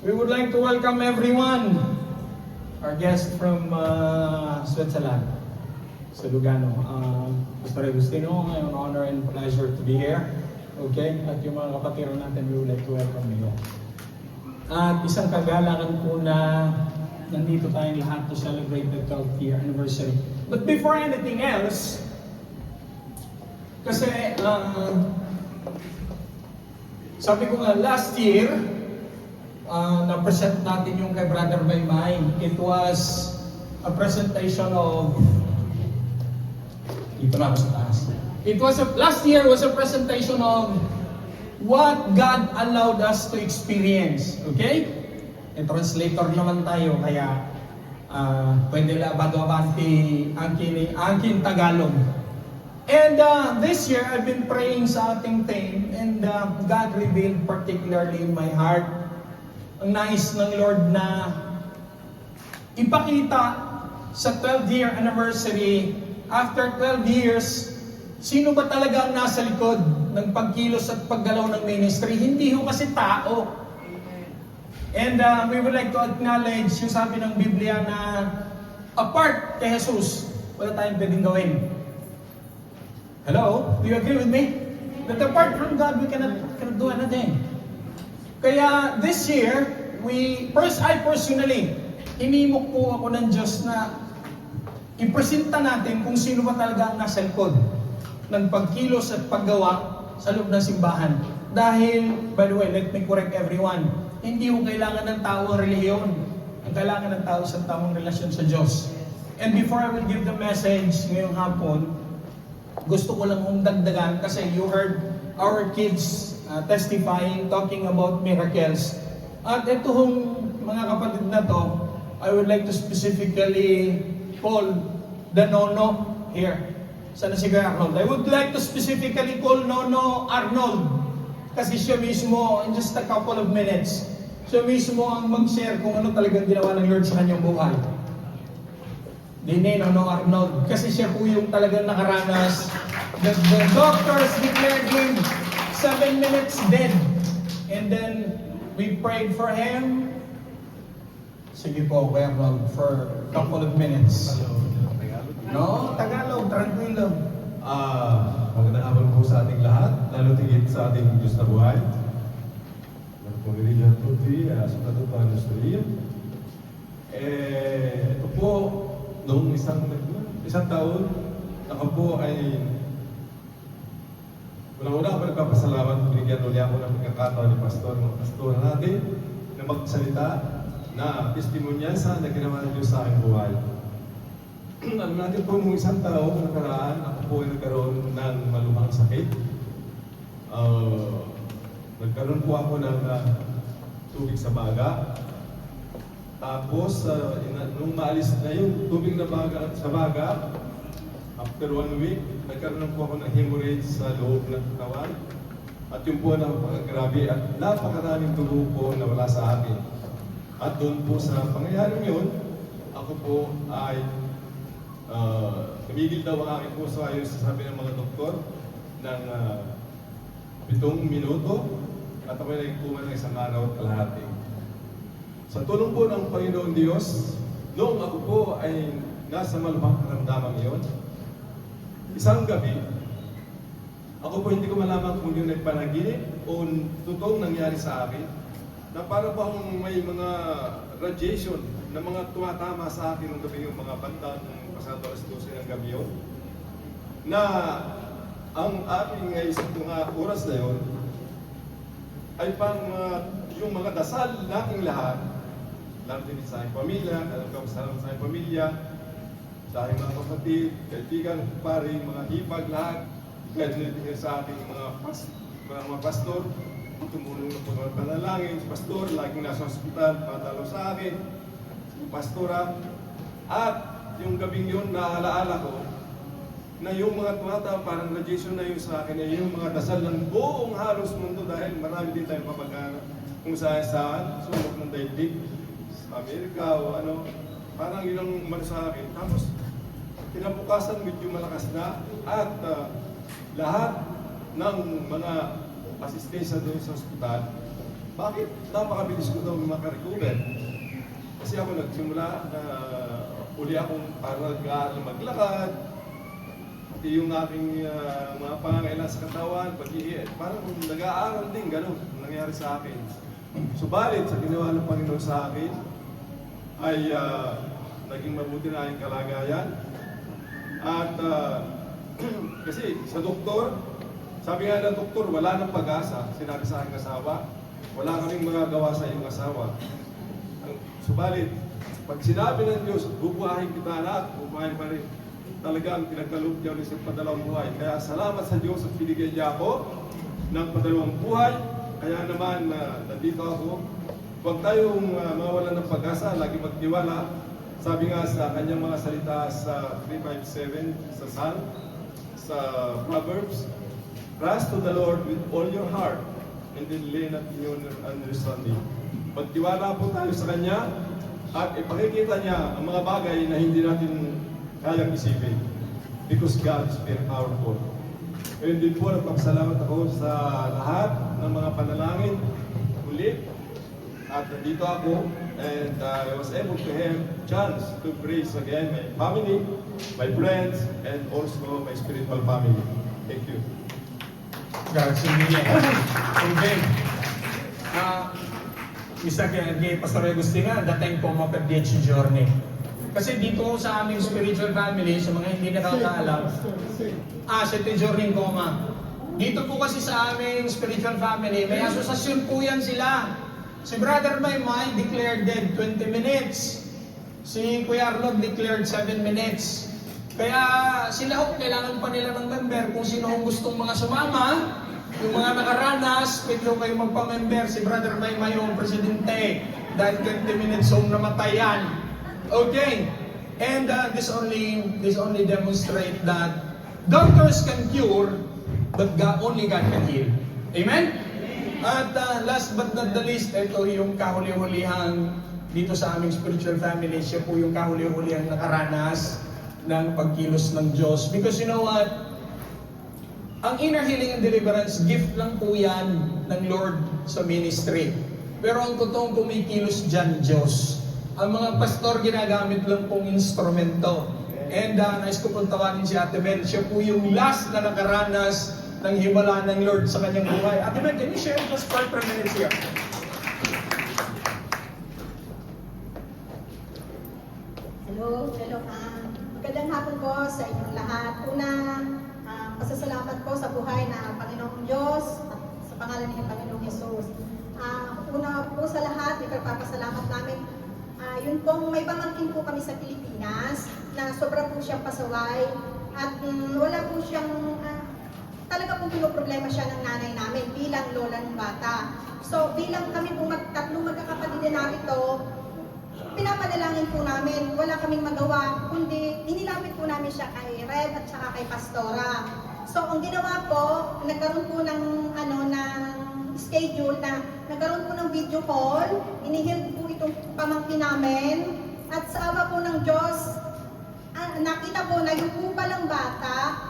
We would like to welcome everyone, our guest from Switzerland, sa Lugano. Pastor Agustino, an honor and pleasure to be here. Okay? At yung mga kapatiro natin, we would like to welcome you. At isang kagalangan po na nandito tayong lahat to celebrate the 12th year anniversary. But before anything else, kasi sabi ko nga last year, na-present natin yung kay Brother Baymay. It was a presentation of, dito na ako sa taas. Last year was a presentation of what God allowed us to experience. Okay? E translator naman tayo, kaya pwede la bago-abanti angkin Tagalog. And this year, I've been praying sa ating team, and God revealed particularly in my heart ang nais ng Lord na ipakita sa 12th year anniversary, after 12 years, sino ba talaga ang nasa likod ng pagkilos at paggalaw ng ministry? Hindi ho kasi tao. And we would like to acknowledge yung sabi ng Biblia na apart kay Jesus, wala tayong pwedeng gawin. Hello? Do you agree with me? That apart from God, we cannot do anything. Kaya this year, I personally, hinimok po ako ng Diyos na ipresenta natin kung sino ba talaga ang nasa likod ng pagkilos at paggawa sa loob ng simbahan. Dahil, by the way, let me correct everyone, hindi ko kailangan ng tao ang relihiyon. Ang kailangan ng tao sa tamang relasyon sa Diyos. And before I will give the message ngayong hapon, gusto ko lang kong dagdagan kasi you heard our kids testifying, talking about miracles. At ito hong mga kapatid na to, I would like to specifically call the Nono here. Sana si Kuya Arnold. I would like to specifically call Nono Arnold. Kasi siya mismo, in just a couple of minutes, siya mismo ang mag-share kung ano talagang ginawa ng Lord sa kanyang buhay. Dine, Nono Arnold. Kasi siya po yung talagang nakaranas. The doctors declared him 7 minutes dead. And then, we prayed for him. Sige po, Kuya Arnold, for a couple of minutes. No, Tagalog, tranquilo. Magandang hapon po sa ating lahat, lalo tigit sa ating Diyos na buhay. Pumilihan po ito, sa katupang Diyos. Ito po, noong isang taon, ako po ay una-una ako nagpapasalamat, binigyan ulit ako ng pagkakataon ni Pastor, mga pastor natin, na magsalita na testimonya na ginawa ng Diyos sa aking buhay. Alam natin po, nung isang taon nakaraan, ako po ay nagkaroon ng malumang sakit. Nagkaroon po ako ng tubig sa baga. Tapos, nung maalis na yung tubig na sa baga, after 1 week, nagkaroon po ako ng hemorrhage sa loob ng katawan. At yun po napakagrabe at napakaraming dugo po na wala sa akin. At doon po sa pangyayaring yun, ako po ay tumigil daw ang aking puso ayon sa sabi ng mga doktor ng 7 minuto at ako ay nagpuma ng 1 araw at kalahati. Sa tulong po ng Panginoon Diyos, noong ako po ay nasa malubhang karamdamang iyon, isang gabi, ako po hindi ko malaman kung yung nagpanaginip o totoong nangyari sa akin, na para bang may mga radiation na mga tumatama sa akin ng gabi yung mga banda ng pasado alas 12 ng gabi yun, na ang aking isang mga oras na yun ay pang yung mga dasal nating lahat, lalo din sa aking pamilya, sa aking pamilya, sa aking mga kapatid, kaibigan, pari, mga hipag, lahat, kahit din sa ating mga pastor, tumulong na po ng panalangin, si pastor, laging nasa hospital, patalo sa akin, si pastora, at yung gabing yun, naalaala ko, na yung mga tumata, parang radiation na yun sa akin, ay yung mga dasal ng buong halos mundo dahil marami din tayong papagana kung saan, sulok ng daigdig, sa Amerika o ano, parang yun ang umano sa akin. Tapos, kinabukasan medyo malakas na at lahat ng mga asistensya doon sa ospital bakit napakabilis ko daw makarecover? Kasi ako nagsimula na uli akong parang maglakad, pati yung aking mga pangangailangan sa katawan, pag-ihi, parang nag-aaral din, ganun ang nangyari sa akin. Subalit, sa ginawa ng Panginoon sa akin, ay naging mabuti na aking kalagayan. At kasi sa doktor, sabi nga ng doktor, wala nang pag-asa. Sinabi sa aking asawa, wala kaming magagawa sa iyong asawa. Subalit, pag sinabi ng Diyos, bubuhayin kita anak, bubuhayin pa rin. Talagang pinagkaloob niya ulit sa padalawang buhay. Kaya salamat sa Diyos at binigyan niya ako ng padalawang buhay. Kaya naman, nandito ako. Huwag tayong mawalan ng pag-asa, lagi magtiwala. Sabi nga sa kanyang mga salita sa 3:5-7 sa Psalm, sa Proverbs, trust to the Lord with all your heart and then lean not in your understanding. Magtiwala po tayo sa Kanya at ipakikita niya ang mga bagay na hindi natin kayang isipin. Because God is very powerful. Ngayon din po, nagpapasalamat ako sa lahat ng mga panalangin ulit. At nandito ako and I was able to have chance to praise again my family, my friends, and also my spiritual family. Thank you. Grazie mille. Okay. Isa kay Pastor Agustina, dating po mo per 10 giorni. Kasi dito sa aming spiritual family, sa mga hindi nakakaalam, 7 giorni in coma. Dito po kasi sa aming spiritual family, may asosasyon po yan sila. Si Brother Maymay declared dead 20 minutes. Si Kuya Arnold declared 7 minutes. Kaya sila ho, kailangan pa nila ng member kung sino ang gustong mga sumama. Yung mga nakaranas, pwede ho kayo magpa-member. Si Brother Maymay yung presidente. Dahil 20 minutes hong namatayan. Okay. And this only demonstrate that doctors can cure, but only God can heal. Amen? At last but not the least, ito yung kahuli-hulihang dito sa aming spiritual family. Siya po yung kahuli-hulihang nakaranas ng pagkilos ng Diyos. Because you know what? Ang inner healing and deliverance, gift lang po yan ng Lord sa ministry. Pero ang totoong kumikilos dyan, Diyos. Ang mga pastor ginagamit lang pong instrumento. And nais ko pong tawagin si Ate Mel. Siya po yung last na nakaranas ng himala ng Lord sa kanyang buhay. Ate Mel, can you share just for 3 minutes here? Hello. Magandang hapon po sa inyong lahat. Una, pasasalamat po sa buhay na Panginoong Diyos at sa pangalan ng Panginoong Jesus. Una po sa lahat, ipagpapasalamat namin. Yun pong may pamangkin po kami sa Pilipinas na sobra po siyang pasaway at wala po siyang talaga pong pinoproblema siya ng nanay namin bilang lola ng bata. So bilang kami po tatlong magkakapatid na narito, pinapadalangin po namin, wala kaming magawa, kundi inilapit po namin siya kay Rev at saka kay Pastora. So ang ginawa po, nagkaroon po ng schedule na nagkaroon po ng video call, inihil po itong pamangkin namin, at sa awa po ng Diyos, nakita po na yung po palang bata,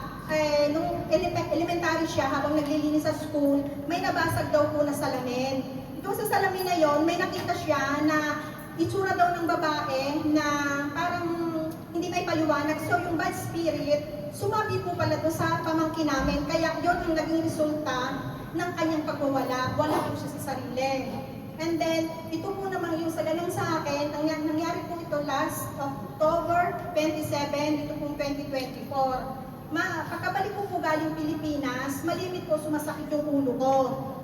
nung elementary siya, habang naglilinis sa school, may nabasag daw po na salamin. Doon sa salamin na yon, may nakita siya na itsura daw ng babae na parang hindi may paliwanag. So yung bad spirit, sumabi po pala doon sa pamangkin namin. Kaya yon ang naging resulta ng kanyang pagwawala. Wala po siya sa sarili. And then, ito po naman yung sa ganun sa akin, nangyari po ito last October 27, dito pong 2024. Pagkabalik ko po galing Pilipinas, malimit po sumasakit yung ulo ko.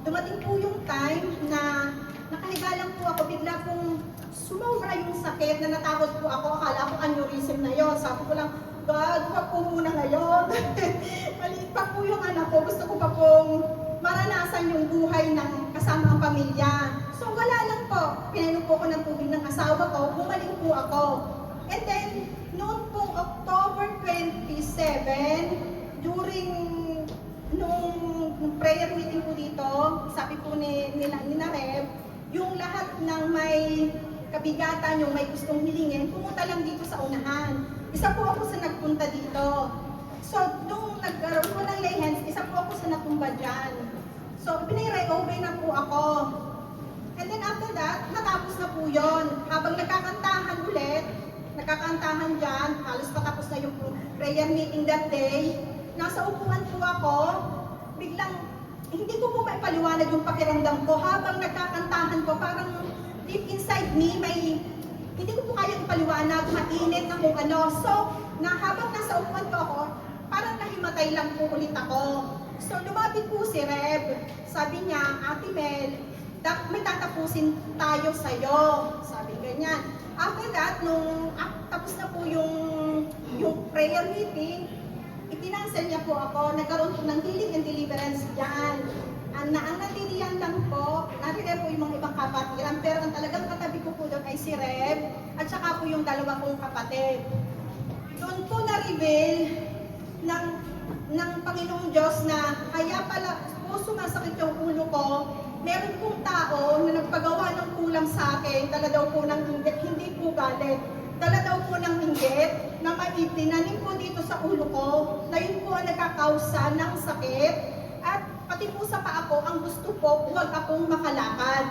Dumating po yung time na nakahiga lang po ako, bigla pong sumobra yung sakit na natakot po ako. Akala ko aneurysm na yon. Sabi ko lang, God, wag po muna ngayon. Maliit pa po yung anak ko. Gusto ko pa pong maranasan yung buhay ng kasama ang pamilya. So wala lang po. Pinainom po ko ng tubig ng asawa ko. Bumalik po ako. And then, noon pong October 27, during nung prayer meeting po dito, sabi po ni Rev, yung lahat ng may kabigatan, yung may gustong hilingin, pumunta lang dito sa unahan. Isa po ako sa nagpunta dito. So, nung nagkaroon ko ng lay hands, isa po ako sa natumba dyan. So, pinay-obey na po ako. And then after that, natapos na po yun. Habang nagkakantahan ulit, nagkakantahan dyan, halos patapos na yung prayer meeting that day, nasa upuan po ako, biglang, hindi ko po maipaliwanag yung pakiramdam ko. Habang nagkakantahan ko, parang deep inside me, hindi ko po kaya ipaliwanag, mainit na kung ano. So, habang nasa upuan po ako, parang nahimatay lang po ulit ako. So, lumapit po si Reb. Sabi niya, Ate Mel, may tatapusin tayo sa'yo. Sabi ganyan. After that, nung tapos na po yung prayer meeting, ipinansel niya po ako, nagkaroon po ng healing and deliverance dyan. Ang nandiriyan lang po, nariyan po yung mga ibang kapatiran, pero ang talagang katabi ko po doon ay si Reb, at saka po yung dalawa kong kapatid. Doon po na-reveal ng Panginoong Diyos na kaya pala po sumasakit yung ulo ko, meron pong tao na nagpagawa ng kulam sa akin, dala daw po ng inggit, hindi po galit. Dala daw po ng inggit na maitinanim po dito sa ulo ko, na yun po ang nagkakausa ng sakit. At pati po sa paa ko, ang gusto po, huwag akong makalakad.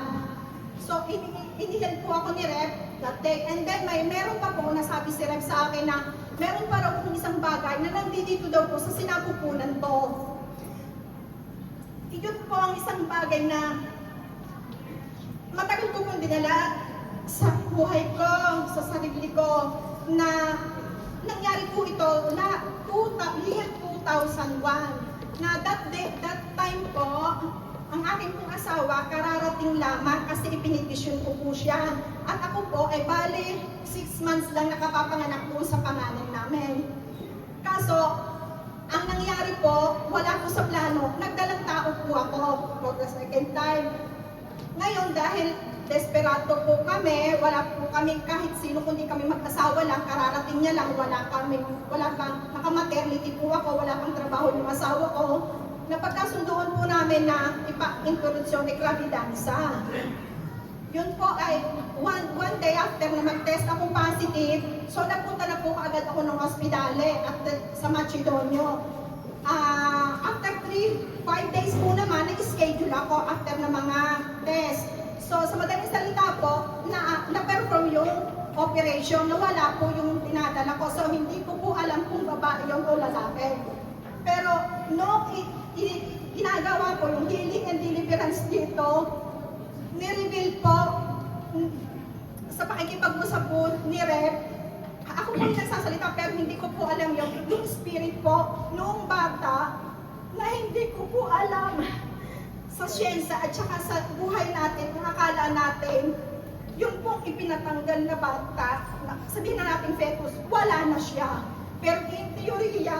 So, inihil po ako ni Rep that day. And then, meron pa po nasabi si Rep sa akin na meron pa raw kung isang bagay na nandito daw po sa sinapupunan ko. Iyon po ang isang bagay na matagal ko pong dinala sa buhay ko, sa sarili ko, na nangyari po ito na year 2001. Na that time po, ang aking pong asawa, kararating lamang kasi ipinitisyon ko po siya. At ako po, ay bali, 6 months lang nakapapanganak po sa pangalan namin. Kaso, ang nangyari po, wala po sa plano, nagdalang tao po ako for the second time. Ngayon, dahil desperado po kami, wala po kami kahit sino, kundi kami mag-asawa lang, kararating niya lang, wala pang, naka-maternity po ako, wala pang trabaho ng asawa ko. Napagkasundoon po namin na ipa-introduksyon ni Gravidanza. Yun po ay one day after na mag-test akong positive, so nagpunta na po agad ako ng ospidale sa Macedonio. After 5 days po naman, nag-schedule ako after na mga test. So, sa madaling salita po, na-perform yung operation, nawala po yung dinadala ko. So, hindi ko po alam kung babae yun o lalaki. Pero, ginagawa po yung healing and deliverance dito, ni-reveal po, sa pakikipag-usap po ni Rep, ako po yung nagsasalita, pero hindi ko po alam yung spirit po, noong bata, na hindi ko po alam sa siyensya at saka sa buhay natin, kung akala natin, yung pong ipinatanggal na bata, sabihin na natin fetus, wala na siya. Pero in teorya,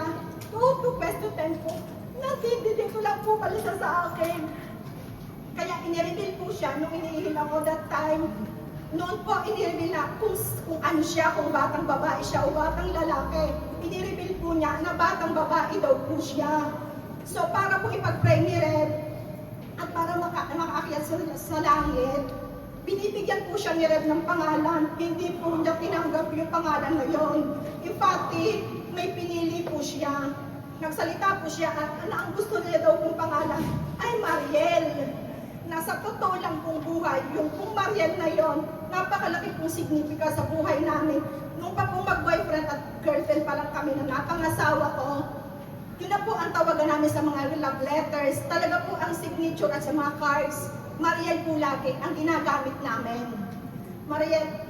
2 to 10 po, nandito lang po pala siya sa akin. Kaya inireveal po siya nung inihil ako that time. Noon po, inireveal na kung ano siya, kung batang babae siya o batang lalaki. Inireveal po niya na batang babae daw po siya. So, para po ipag-pray ni Red, at para makaakyat sa langit, binibigyan po siya ni Red ng pangalan. Hindi po niya tinanggap yung pangalan na yun. In fact, may pinili po siya. Nagsalita po siya at ang gusto niya daw pong pangalan ay Mariel. Nasa totoo lang pong buhay, yung pong Mariel na yon, napakalaki pong signifika sa buhay namin. Nung pa po mag-boyfriend at girlfriend pa lang kami na napangasawa ko, yun na po ang tawagan namin sa mga love letters. Talaga po ang signature at sa mga cards, Mariel po lagi ang ginagamit namin. Mariel.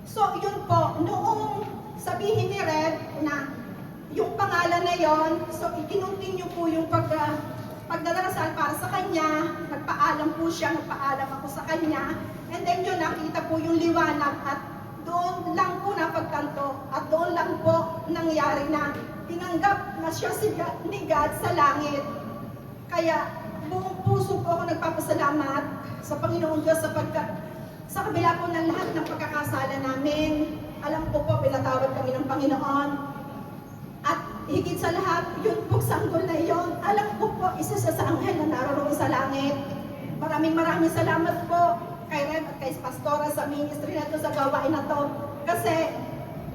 So, yun po, noong sabihin ni Red na yung pangalan na yon, so ikinuntinyo po yung pagdarasal para sa kanya, nagpaalam po siya, nagpaalam ako sa kanya, and then yun, nakita po yung liwanag at doon lang po napagtanto at doon lang po nangyari na tinanggap na siya ni God sa langit. Kaya buong puso po ako nagpapasalamat sa Panginoon Diyos sapagkat sa kabila po ng lahat ng pagkakasala namin, alam ko po pinatawad kami ng Panginoon. At higit sa lahat, yun po sanggol na yon, alam ko po isa sa anghel na naroon sa langit. Maraming salamat po kay Red at kay Pastora sa ministry na ito, sa gawain na to. Kasi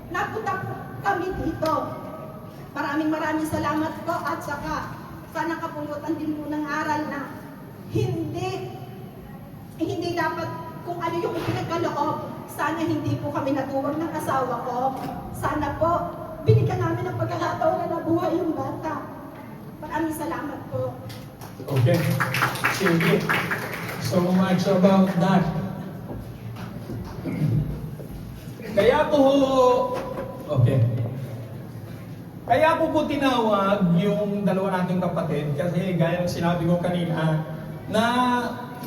napunta po kami dito. Maraming salamat po at saka sana kapulutan din po ng aral na hindi hindi dapat kung ano yung pinagkaloob. Sana hindi po kami natuwag ng asawa ko. Sana po, binigyan namin ng pagkakataon na nabuhay yung bata. Maraming salamat po. Okay. Sige. So much about that. Kaya po, okay. Kaya po tinawag yung dalawa nating kapatid kasi gaya ng sinabi ko kanina na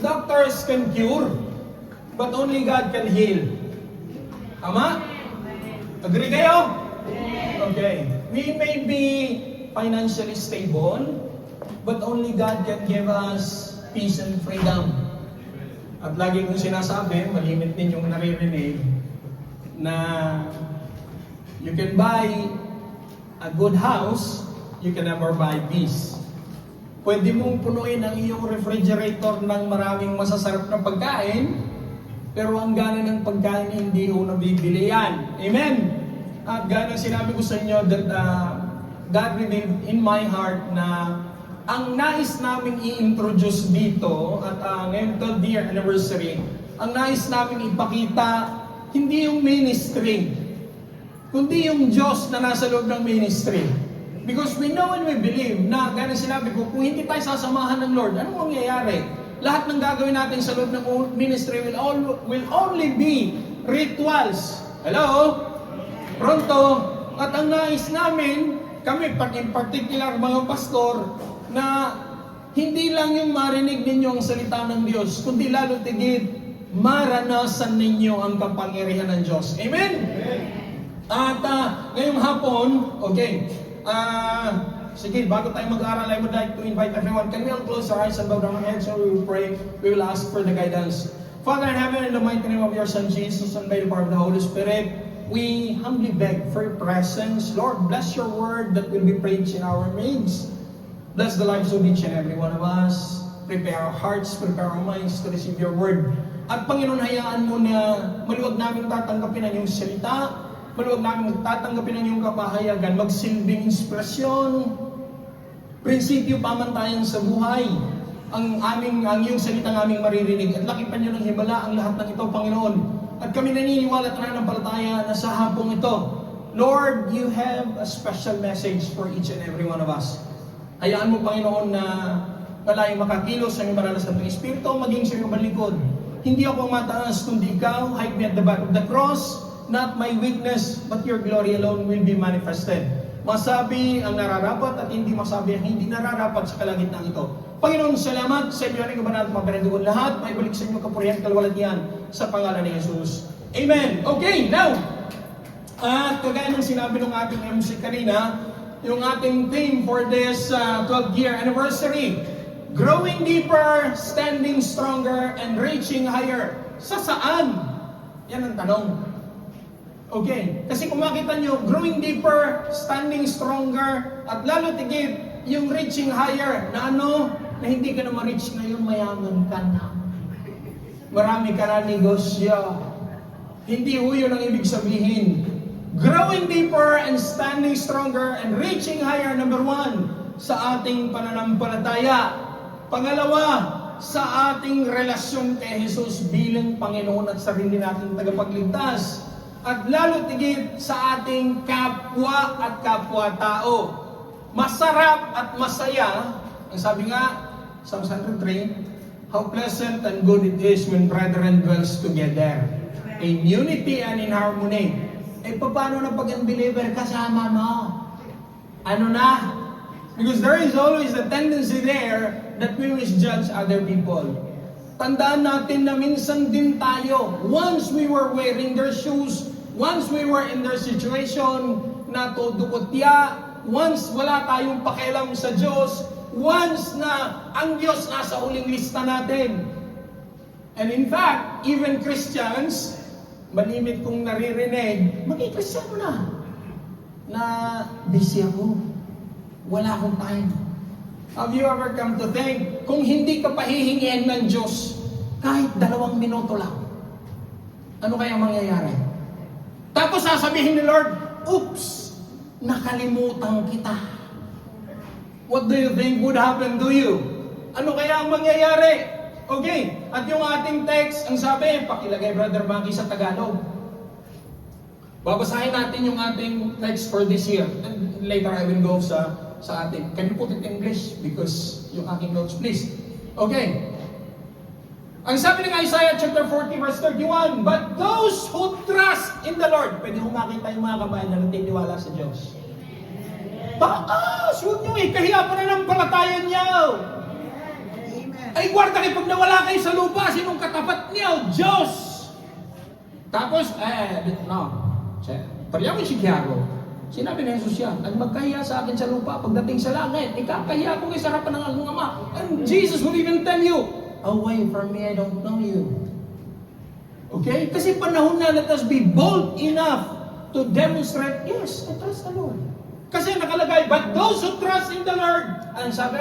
doctors can cure but only God can heal. Tama? Agree kayo? Okay. We may be financially stable but only God can give us peace and freedom. At lagi kong sinasabi, malimit ninyong naririnig, na you can buy a good house, you can never buy peace. Pwede mong punuin ang iyong refrigerator ng maraming masasarap na pagkain, pero ang gana ng pagkain hindi ho nabibili yan. Amen? At gana sinabi ko sa inyo that God revealed in my heart na ang nais namin i-introduce dito at ngayon 12th year anniversary, ang nais namin ipakita hindi yung ministry, kundi yung Diyos na nasa loob ng ministry. Because we know and we believe na, gaya ng sinabi ko, kung hindi tayo sasamahan ng Lord, anong mangyayari? Lahat ng gagawin natin sa loob ng ministry will only be rituals. Hello? Pronto? At ang nais namin, kami in particular mga pastor, na hindi lang yung marinig ninyo ang salita ng Diyos, kundi lalo tigit, maranasan ninyo ang kapangyarihan ng Diyos. Amen? At ngayong hapon, okay, sige, bago tayo mag-aaral, I would like to invite everyone. Can we all close our eyes and bow down our heads so we will pray? We will ask for the guidance. Father in heaven, in the mighty name of your Son Jesus and by the power of the Holy Spirit, we humbly beg for your presence. Lord, bless your word that will be preached in our midst. Bless the lives of each and every one of us. Prepare our hearts, prepare our minds to receive your word. At Panginoon, hayaan mo na maluwag namin tatanggapin ang iyong salita, maluwag namin tatanggapin ang iyong kapahayagan, magsilbing inspirasyon, prinsipyo, pamantayan sa buhay, ang iyong salita ng aming maririnig. At lakipan niyo ng himala ang lahat ng ito, Panginoon. At kami naniniwala at nananampalataya na sa hapong ito, Lord, you have a special message for each and every one of us. Hayaan mo, Panginoon, na malayong makakilos ang iyong banal na Santong Espiritu, maging sa iyong balikod. Hindi ako mataas, kundi ikaw, hide me at the back of the cross, not my weakness, but your glory alone will be manifested. Masabi ang nararapat at hindi masabi ang hindi nararapat sa kalagitnaan ito. Panginoon, salamat sa inyo rin kabanat maparendugon lahat, may balik sa inyo kapurihan, kalwalatian, sa pangalan ni Jesus. Amen. Okay, now, kagaya ng sinabi ng ating MC kanina, yung ating theme for this 12th year anniversary, growing deeper, standing stronger, and reaching higher. Sa saan? Yan ang tanong. Okay, kasi kung makita nyo, growing deeper, standing stronger, at lalo tigit, yung reaching higher, na ano, na hindi ka na ma-reach ngayon, mayaman ka na. Marami ka na negosyo. Hindi ho yun ang ibig sabihin. Growing deeper and standing stronger and reaching higher, number 1, sa ating pananampalataya. Pangalawa, sa ating relasyon kay Jesus bilang Panginoon at sarili nating tagapagligtas. At lalo tigit sa ating kapwa at kapwa-tao. Masarap at masaya, ang sabi nga, Psalm 103, how pleasant and good it is when brethren dwells together in unity and in harmony. Eh, paano na pag unbeliever kasama mo? Ano na? Because there is always a tendency there that we misjudge other people. Tandaan natin na minsan din tayo, once we were wearing their shoes, once we were in their situation, na tudukotya, once wala tayong pakialam sa Diyos, once na ang Diyos nasa huling lista natin. And in fact, even Christians, malimit kong naririnig, maging Kristiyano na busy ako. Wala akong time. Have you ever come to think, kung hindi ka pahihingian ng Diyos, kahit 2 minuto lang, ano kaya mangyayari? Tapos sasabihin ni Lord, oops, nakalimutan kita. What do you think would happen to you? Ano kaya ang mangyayari? Okay, at yung ating text, ang sabi, pakilagay Brother Maggie sa Tagalog. Babasahin natin yung ating text for this year. And later I will go sa ating. Can you put it in English? Because yung aking notes, please. Okay. Ang sabi ng Isaiah chapter 40 verse 31, but those who trust in the Lord, pwede mo makita yung mga kabayan na nagtitiwala sa Diyos. Taas! Huwag nyo ikahiya pa na ng palatayan niyo! Ay, guarda kayo pag nawala kayo sa lupa, sinong katapat niyo? Diyos! Tapos, no. Pariyawin si Kiaro. Sinabi ni Jesus yan, ang magkahiya sa akin sa lupa, pagdating sa langit, ikakahiya ko kayo sa harapan ng aking Ama. And Jesus will even tell you, away from me, I don't know you. Okay? Kasi panahon na, let us be bold enough to demonstrate, yes, I trust the Lord. Kasi nakalagay, but those who trust in the Lord, ang sabi,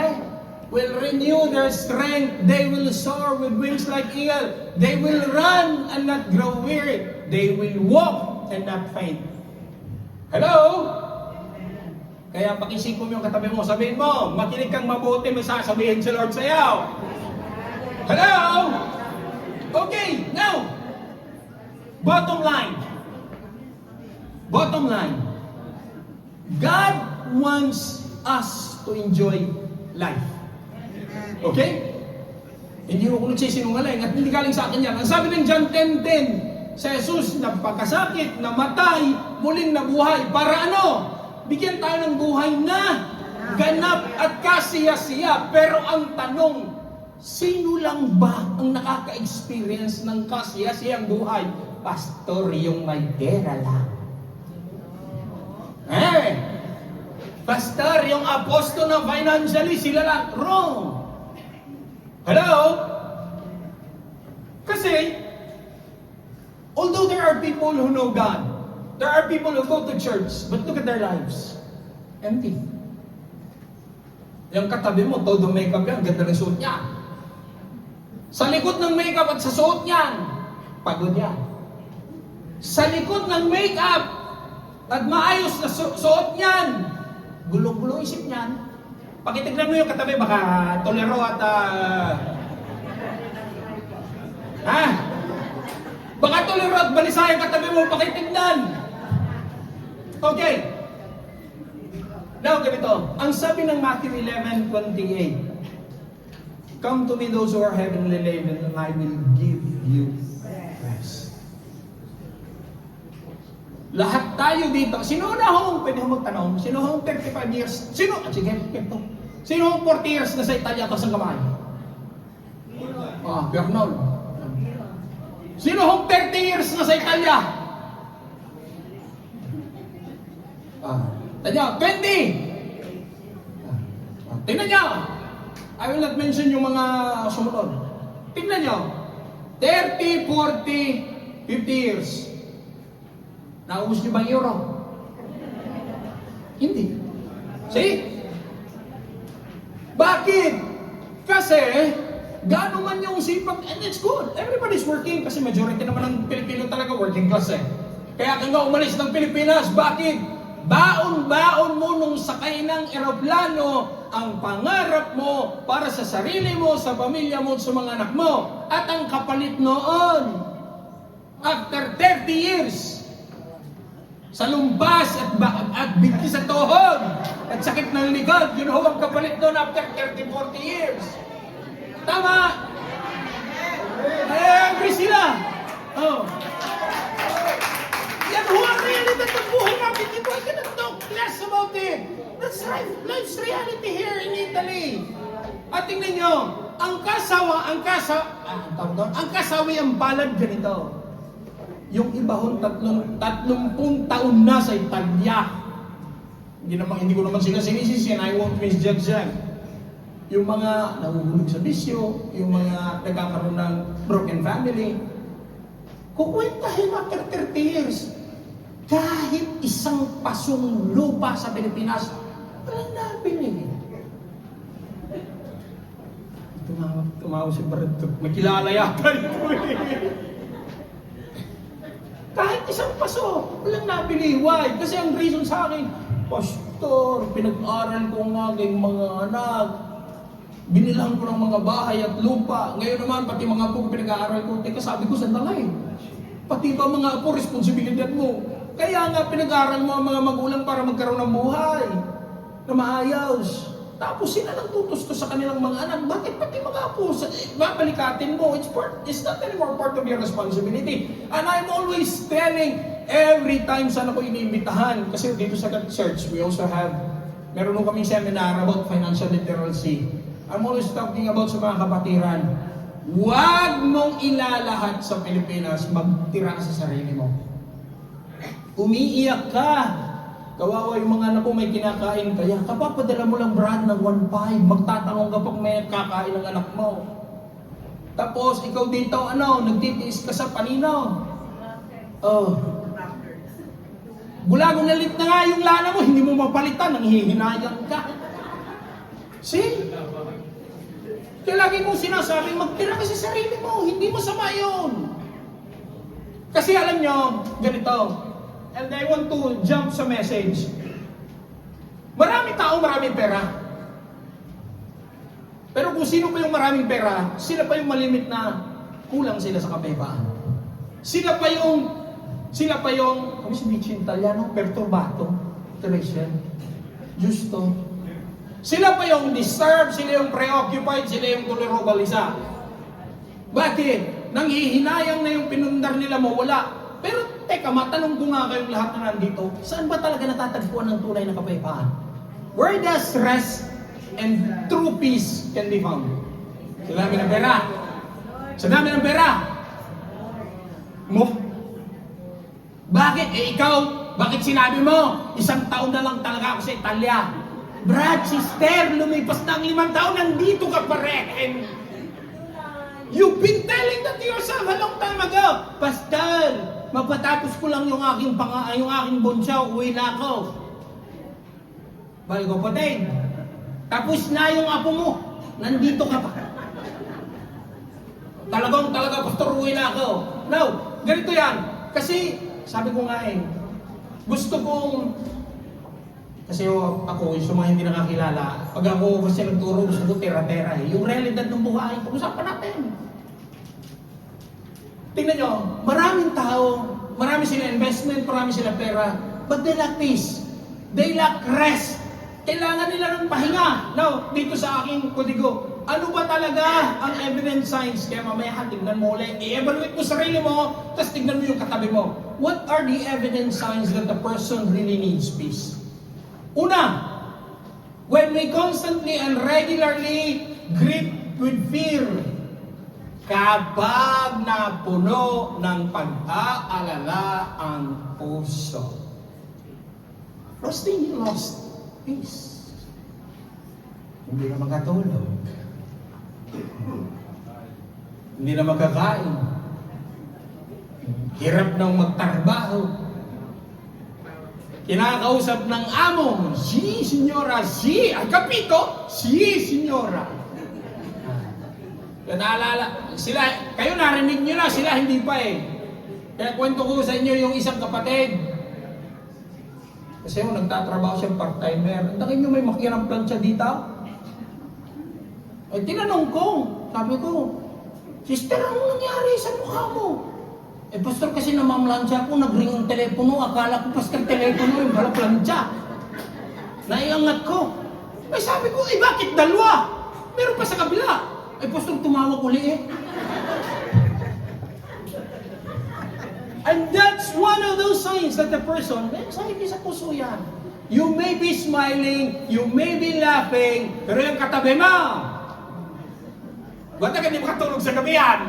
will renew their strength. They will soar with wings like eagle. They will run and not grow weary. They will walk and not faint. Hello? Kaya pakisipon mo yung katabi mo, sabihin mo, makinig kang mabuti, may sasabihin si Lord sa'yo. Hello? Okay, now, bottom line. Bottom line. God wants us to enjoy life. Okay? Hindi ko nagsisinungaling at hindi galing sa akin yan. Ang sabi ng John 10:10, sa Jesus na pagkasakit, namatay, muling nabuhay. Para ano? Bigyan tayo ng buhay na ganap at kasiya-siya. Pero ang tanong, sino lang ba ang nakaka-experience ng kasiya-siyang buhay? Pastor, yung may pera lang. Pastor, yung apostol na financially, sila lang. Wrong. Hello? Kasi, although there are people who know God, there are people who go to church, but look at their lives. Empty. Yung katabi mo, todo makeup yan, ganda ng suot niya. Sa likod ng makeup at sa suot niyan, pagod yan. Sa likod ng makeup at maayos na suot niyan, gulong-gulong isip niyan. Pakitignan mo yung katabi, baka tolero at baka tolero at balisay ang katabi mo, pakitignan. Okay. Now, ganito. Ang sabi ng Matthew 11:28, come to me those who are heavenly laden, and I will give you rest. Lahat tayo dito. Sino na hong, pwede mo magtanong, sino hong 35 years? Sino? Sige, ito. Sino hong 40 years na sa Italia ito sa kamay? Bernal. Sino hong 30 years na sa Italia? Tanya, 20! Tingnan nyo! I will not mention yung mga sumunod. Tingnan nyo. 30, 40, 50 years. Naubos nyo ba yung euro? Hindi. See? Bakit? Kasi, gaano man yung sipag, and it's good. Everybody's working kasi majority naman ng Pilipino talaga working class eh. Kaya kung umalis ng Pilipinas, bakit? Baon-baon mo nung sakay ng eroplano ang pangarap mo para sa sarili mo, sa pamilya mo, sa mga anak mo. At ang kapalit noon, after 30 years, sa lumbas at bigti sa tuhod at sakit ng likod, yun ho ang kapalit doon after 30, 40 years. Tama? Agree sila. Yan ho ang realidad ng buhay natin dito. I cannot talk less about it. That's life's reality here in Italy. At tingnan nyo, ang kasawi ang palad ganito. Yung iba hong 30 taon na sa Italia. Hindi ko naman sila sinisisi and I won't misjudge them. Yung mga nahuhulog sa bisyo, yung mga nagkakaroon ng broken family. Kukwentahin after 30 years, kahit isang pasong lupa sa Pilipinas, walang nabili. Tumawa si Brad. Makilala yata ito eh. Kahit isang paso, walang nabili. Why? Kasi ang reason sa akin, Pastor, pinag-aral ko ng aking mga anak. Binilang ko ng mga bahay at lupa. Ngayon naman, pati mga apo ko pinag-aaral ko. Teka, sabi ko, sandali. Pati ba mga apo, responsibilidad mo? Kaya nga, pinag-aaral mo ang mga magulang para magkaroon ng buhay na maayos. Tapos sila lang tutustos sa kanilang mga anak. Bakit pati mga apo? Babalikatin mo. It's not anymore part of your responsibility. And I'm always telling, every time saan ako iniimbitahan. Kasi dito sa church, we also have, meron nung kaming seminar about financial literacy. I'm always talking about sa mga kapatiran. Huwag mong ilalahat sa Pilipinas, magtira ka sa sarili mo. Umiiyak ka. Kawawa yung mga anak ko may kinakain kaya. Kapapadala mo lang brand ng 1.5, magtatanong ka pag may kakain ng anak mo. Tapos ikaw dito, nagtitiis ka sa panino. Oh. Bulagong nalit na nga yung lana mo, hindi mo mapalitan, nanghihinayang ka. See? Kaya lagi mong sinasabi, magtira ka sa sarili mo, hindi masama yun. Kasi alam nyo, ganito, and I want to jump sa message. Maraming tao, maraming pera. Pero kung sino pa yung maraming pera, sila pa yung malimit na kulang sila sa kapayapaan. Sila pa yung, kami si Vichy Italiano, perturbato, Teresian, justo. Sila pa yung disturbed, sila yung preoccupied, sila yung tolerable-isa. Bakit? Nanghihinayang na yung pinundar nila mawala. Pero teka, matanong ko nga kayong lahat na nandito, saan ba talaga natatagpuan ng tunay na kapayapaan? Where does rest and true peace can be found? Sa dami ng pera. Sa dami ng pera. Mo? Bakit? Ikaw, bakit sinabi mo? 1 taon na lang talaga ako sa Italia. Brad, sister, lumipas na ang 5 taon, nandito ka pa rin. You've been telling that to yourself a long time ago. Pastor, mapatapos ko lang yung aking bunso, uwi na ako. Bago patay. Tapos na yung apo mo, nandito ka pa. Talaga, pastor, uwi na ako. No, ganito yan. Kasi, sabi ko nga gusto kong, kasi ako, yung mga hindi nakakilala, pag ako kasi nagturo, gusto ko tera-tera Yung realidad ng buhay, pag-usapan natin. Tingnan nyo, maraming tao, marami sila investment, marami sila pera, but they lack peace. They lack rest. Kailangan nila ng pahinga. Now, dito sa aking kodigo, ano ba talaga ang evidence signs? Kaya mamaya tignan mo ulit, i-evaluate mo sarili mo, tapos tignan mo yung katabi mo. What are the evidence signs that the person really needs peace? Una, when we constantly and regularly grip with fear, kapag napuno ng pag-aalala ang puso. First thing, he lost peace. Hindi na makatulog. Hindi na makakain. Hirap nang magtrabaho. Kinakausap ng amo, si senyora, si, al kapito, si senyora. Naalala, sila, kayo narinig nyo na, sila hindi pa Kaya kwento ko sa inyo yung isang kapatid. Kasi nagtatrabaho siyang part-timer. Ang takin nyo may makirang plancha dito? Ay, tinanong ko, sabi ko, sister, ano nangyari sa mukha mo? Pastor, kasi namamlansya ako, nag-ring ang telepono, akala ko pastor telepono, yung pala plancha. Naiangat ko. Ay, sabi ko, bakit dalawa? Meron pa sa kabila. Pastor, tumawag uli And that's one of those signs that the person, may anxiety sa puso yan. You may be smiling, you may be laughing, pero yung katabi mo, ba't ka di makatulog sa gabi yan?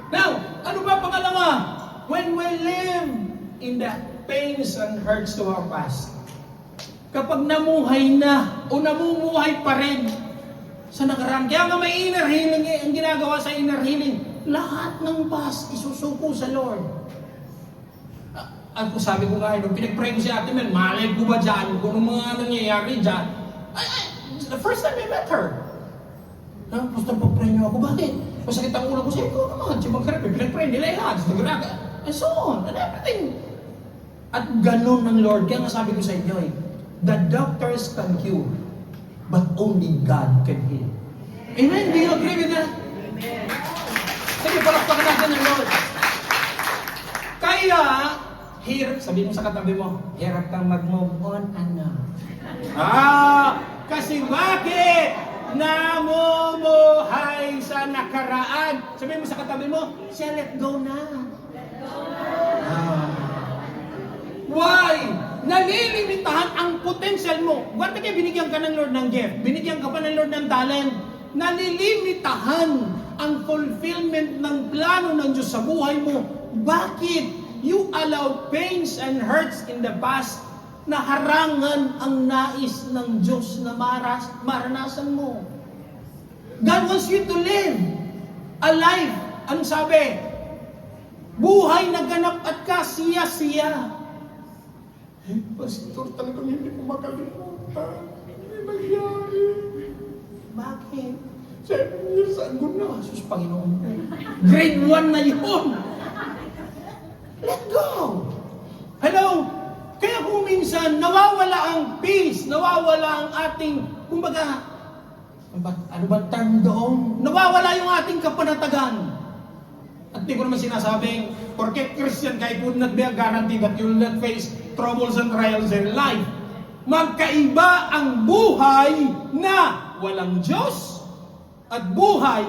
Now, ano ba pangalawa? When we live in the pains and hurts to our past, kapag namuhay na o namumuhay pa rin sa nakaraan, kaya nga may inner healing ang ginagawa sa inner healing, lahat ng past isusuko sa Lord. Ako sabi ko nga, nung pinag-pray ko si Ate Mel, malay ko ba dyan kung mga nangyayari dyan? The first time I met her, basta pag-pray niyo ako, bakit? Masakit ang ulo ko, sabi ko naman, si mag-therapy, pinag-pray nila yan, and so on, and everything. At ganun ng Lord, kaya nga sabi ko sa inyo the doctors can cure, but only God can heal. Amen? Do you agree with that? Sige, palakpakan natin ang Lord. Kaya, sabihin mo sa katabi mo, hirap kang mag-move on, ano? Kasi bakit? Namumuhay sa nakaraan. Sabihin mo sa katabi mo, siya let go na. Why? Nalilimitahan ang potential mo. Bakit kaya binigyan ka ng Lord ng gift? Binigyan ka pa ng Lord ng talent? Nalilimitahan ang fulfillment ng plano ng Diyos sa buhay mo. Bakit? You allow pains and hurts in the past na harangan ang nais ng Diyos na maranasan mo. God wants you to live a life. Ano sabi? Buhay na ganap at kasiya-siya. Pastor, talagang hindi ko makalimutan. Hindi nangyari. Bakit? 7 years ago na. Sus, Panginoon ko. Grade 1 na yun. Let go. Hello? Kaya kung minsan, nawawala ang peace, nawawala ang ating, kumbaga, ano ba term doon? Nawawala yung ating kapanatagan. At di ko naman sinasabing, porque Christian ka, it would not be a guarantee that you will not face troubles and trials in life. Magkaiba ang buhay na walang Diyos at buhay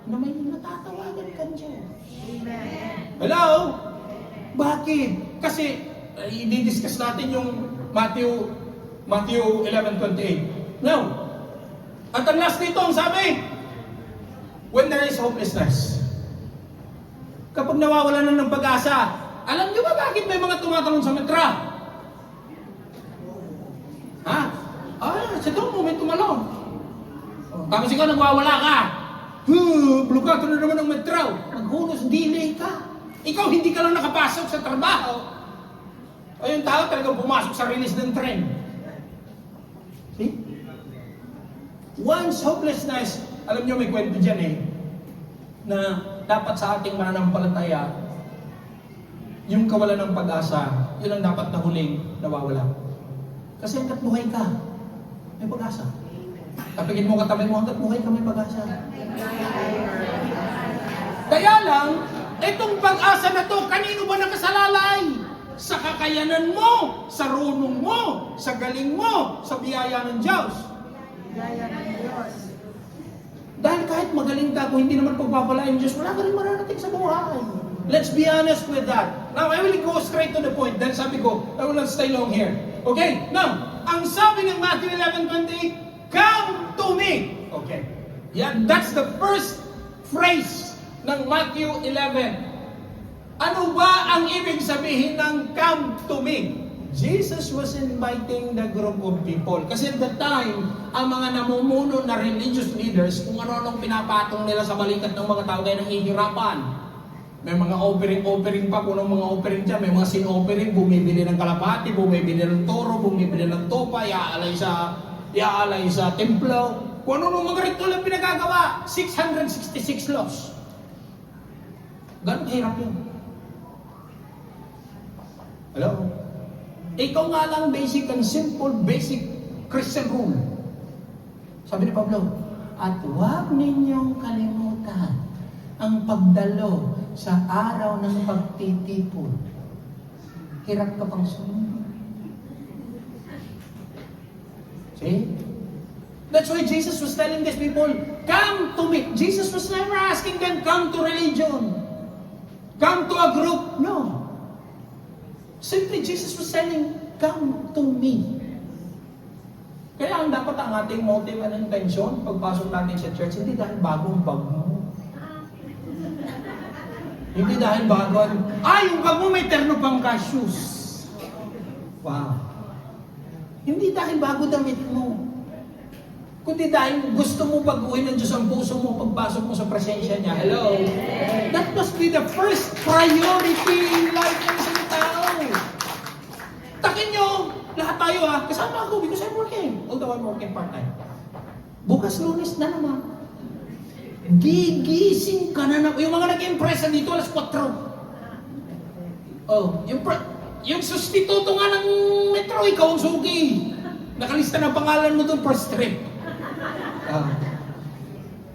na may natatawagan kang Diyos. Amen. Hello? Bakit? Kasi, i-discuss natin yung Matthew 11:28. Now, at ang last nito, ang sabi, when there is hopelessness, kapag nawawala na ng pag-asa, alam niyo ba bakit may mga tumatalon sa metra? Ha? Sa doon mo may tumalon. Tapos ikaw nagwawala ka. Blokado na naman ng metra. Maghunos, delay ka. Ikaw hindi ka lang nakapasok sa trabaho. O yung tao talagang pumasok sa release ng train. See? Once hopelessness, alam nyo may kwento dyan na dapat sa ating mananampalataya, yung kawalan ng pag-asa, yun ang dapat na huling nawawala. Kasi hanggat buhay ka, may pag-asa. Kapigin mo katabi mo, hanggat buhay ka, may pag-asa. Kaya lang, itong pag-asa na to, kanino ba nakasalalay? Sa kakayanan mo, sa runong mo, sa galing mo, sa biyaya ng Diyos. Biyaya ng Diyos. Dahil kahit magaling ka, kung hindi naman pagpapalain ng Diyos, wala ka rin mararating sa buhay. Let's be honest with that. Now, I will go straight to the point. Then sabi ko, I will not stay long here. Okay? Now, ang sabi ng Matthew 11:28, come to me. Okay. Yeah, that's the first phrase ng Matthew 11. Ano ba ang ibig sabihin ng come to me? Jesus was inviting the group of people. Kasi at that time, ang mga namumuno na religious leaders, kung ano-anong pinapatong nila sa balikat ng mga tao, kaya nangihirapan. May mga offering pa, kung anong mga offering dyan, may mga sin-offering, bumibili ng kalapati, bumibili ng toro, bumibili ng tupa, iaalay sa templo. Kung ano-anong mga ritual ang pinagagawa, 666 laws. Ganun kahirap yun. Hello? Ikaw nga lang basic and simple, basic Christian rule. Sabi ni Pablo, at huwag ninyong kalimutan ang pagdalo sa araw ng pagtitipon. Hirap ka pang sumunod. See? That's why Jesus was telling these people, come to me. Jesus was never asking them, come to religion. Come to a group. No. Simply, Jesus was saying, come to me. Kaya ang dapat ang ating motive and intention, pagpasok natin sa church, hindi dahil bagong bag mo. Hindi dahil bago, yung bag mo may terno pang shoes. Wow. Hindi dahil bago damit mo. Kundi dahil gusto mo baguhin ng Diyos ang puso mo pagpasok mo sa presensya niya. Hello? That must be the first priority in life ng isang tao. Takin nyo, lahat tayo kasama ako because I'm working. Although I'm working part-time. Bukas Lunes na naman. Gigising ka na yung mga nag-impress dito alas 4. Yung substituto nga ng metro, ikaw ang sugi. Nakalista ng pangalan mo doon per strip. Ah.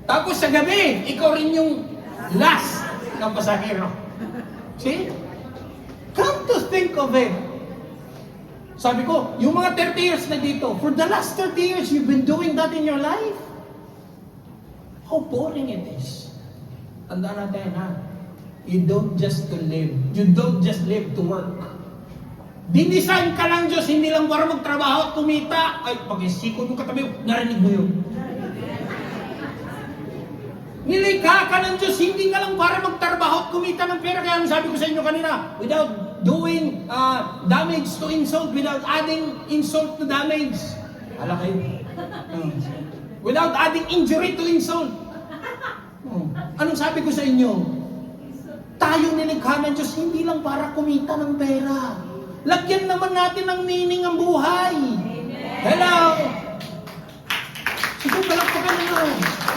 Tapos sa gabi, ikaw rin yung last ng pasahero. See? Come to think of it. Sabi ko, yung mga 30 years na dito, for the last 30 years, you've been doing that in your life? How boring it is. Tandaan natin, ha? You don't just to live. You don't just live to work. Dinesign ka ng Diyos, hindi lang para magtrabaho at kumita. Ay, pag-isikot mo katabi, narinig mo yun. Nilikha ka ng Diyos, hindi nga lang para magtrabaho at kumita ng pera. Kaya sabi ko sa inyo kanina, without doing damage to insult, without adding insult to damage. Ala kayo. Without adding injury to insult. Anong sabi ko sa inyo? Tayo nilikha ng Diyos, hindi lang para kumita ng pera. Lagyan naman natin ng meaning ang buhay. Hello! Sige, palakpakan nyo.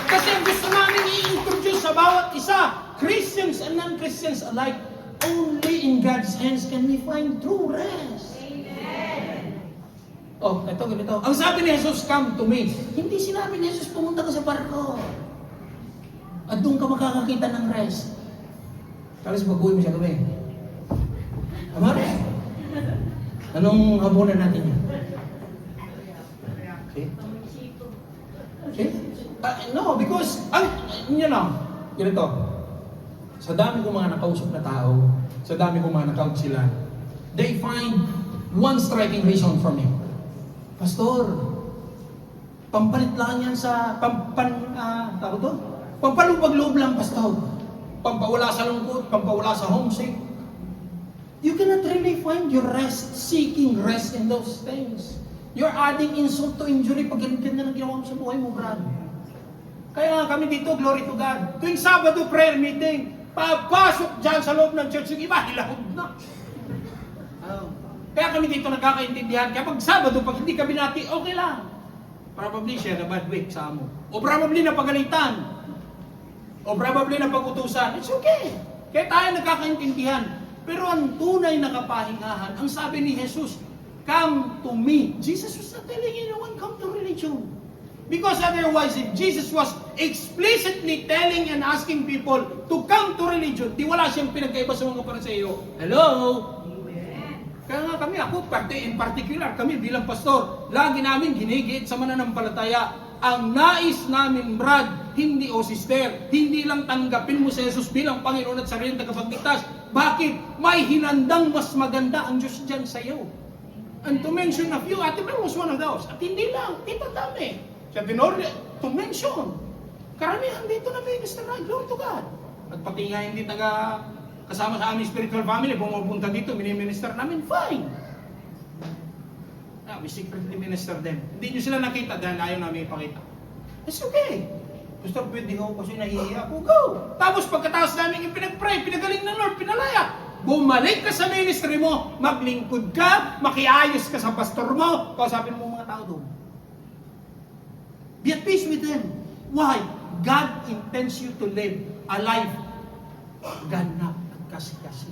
Kasi ang gusto namin i-introduce sa bawat isa, Christians and non-Christians alike, only in God's hands can we find true rest. Amen. Oh, ito, ganito. Ang sabi ni Jesus, come to me. Hindi sinabi ni Jesus, pumunta ka sa barko. At doon ka makakakita ng rest. Tapos mag-uwi mo siya kami. Tama rin. Anong habunan natin yan? Okay? Okay? No, because, yun lang, ganito. Sa dami kong mga nakausap na tao, sa dami kong mga nakaunsilan, they find one striking reason for me. Pastor, pampalit lang yan sa, pampalubag-loob lang, Pastor. Pampawala sa lungkot, pampawala sa homesick. You cannot really find your rest, seeking rest in those things. You're adding insult to injury pag ganyan na ginawa mo sa buhay mo, brad. Kaya nga kami dito, glory to God. Tuwing Sabado prayer meeting, papasok dyan sa loob ng church, yung iba, hilahod na. Kaya kami dito nagkakaintindihan. Kaya pag Sabado, pag hindi kami natin, okay lang. Probably share a bad week sa amo. O probably na pagalitan. O probably na pagutusan. It's okay. Kaya tayo nagkakaintindihan. Pero ang tunay na kapahingahan, ang sabi ni Jesus, come to me. Jesus was not telling anyone, come to religion. Because otherwise, if Jesus was explicitly telling and asking people to come to religion, di wala siyang pinagkaiba sa mga Pariseo. Hello? Kaya nga kami, ako in particular, kami bilang pastor, lagi namin ginigit sa mananampalataya. Ang nais namin, brad, hindi o sister, hindi lang tanggapin mo si Jesus bilang Panginoon at sariling tagapagligtas. Bakit? May hinandang mas maganda ang Diyos dyan sa iyo. And to mention a few, Ate Mel was one of those. At hindi lang, tita dami. Siya tinordi, to mention. Karamihan dito na minister na, glory to God. At pati nga hindi kasama sa aming spiritual family, pumupunta dito, miniminister namin, fine. We secretly minister them. Hindi nyo sila nakita dahil ayaw namin ipakita. It's okay. Pastor, pwede ho kasi nahihiya ako. Go! Tapos pagkatapos namin pinag-pray, pinagaling ng Lord, pinalaya. Bumalik ka sa ministry mo, maglingkod ka, makiayos ka sa pastor mo, kausapin mo mga tao doon. Be at peace with them. Why? God intends you to live a life ganap at kasi-kasi.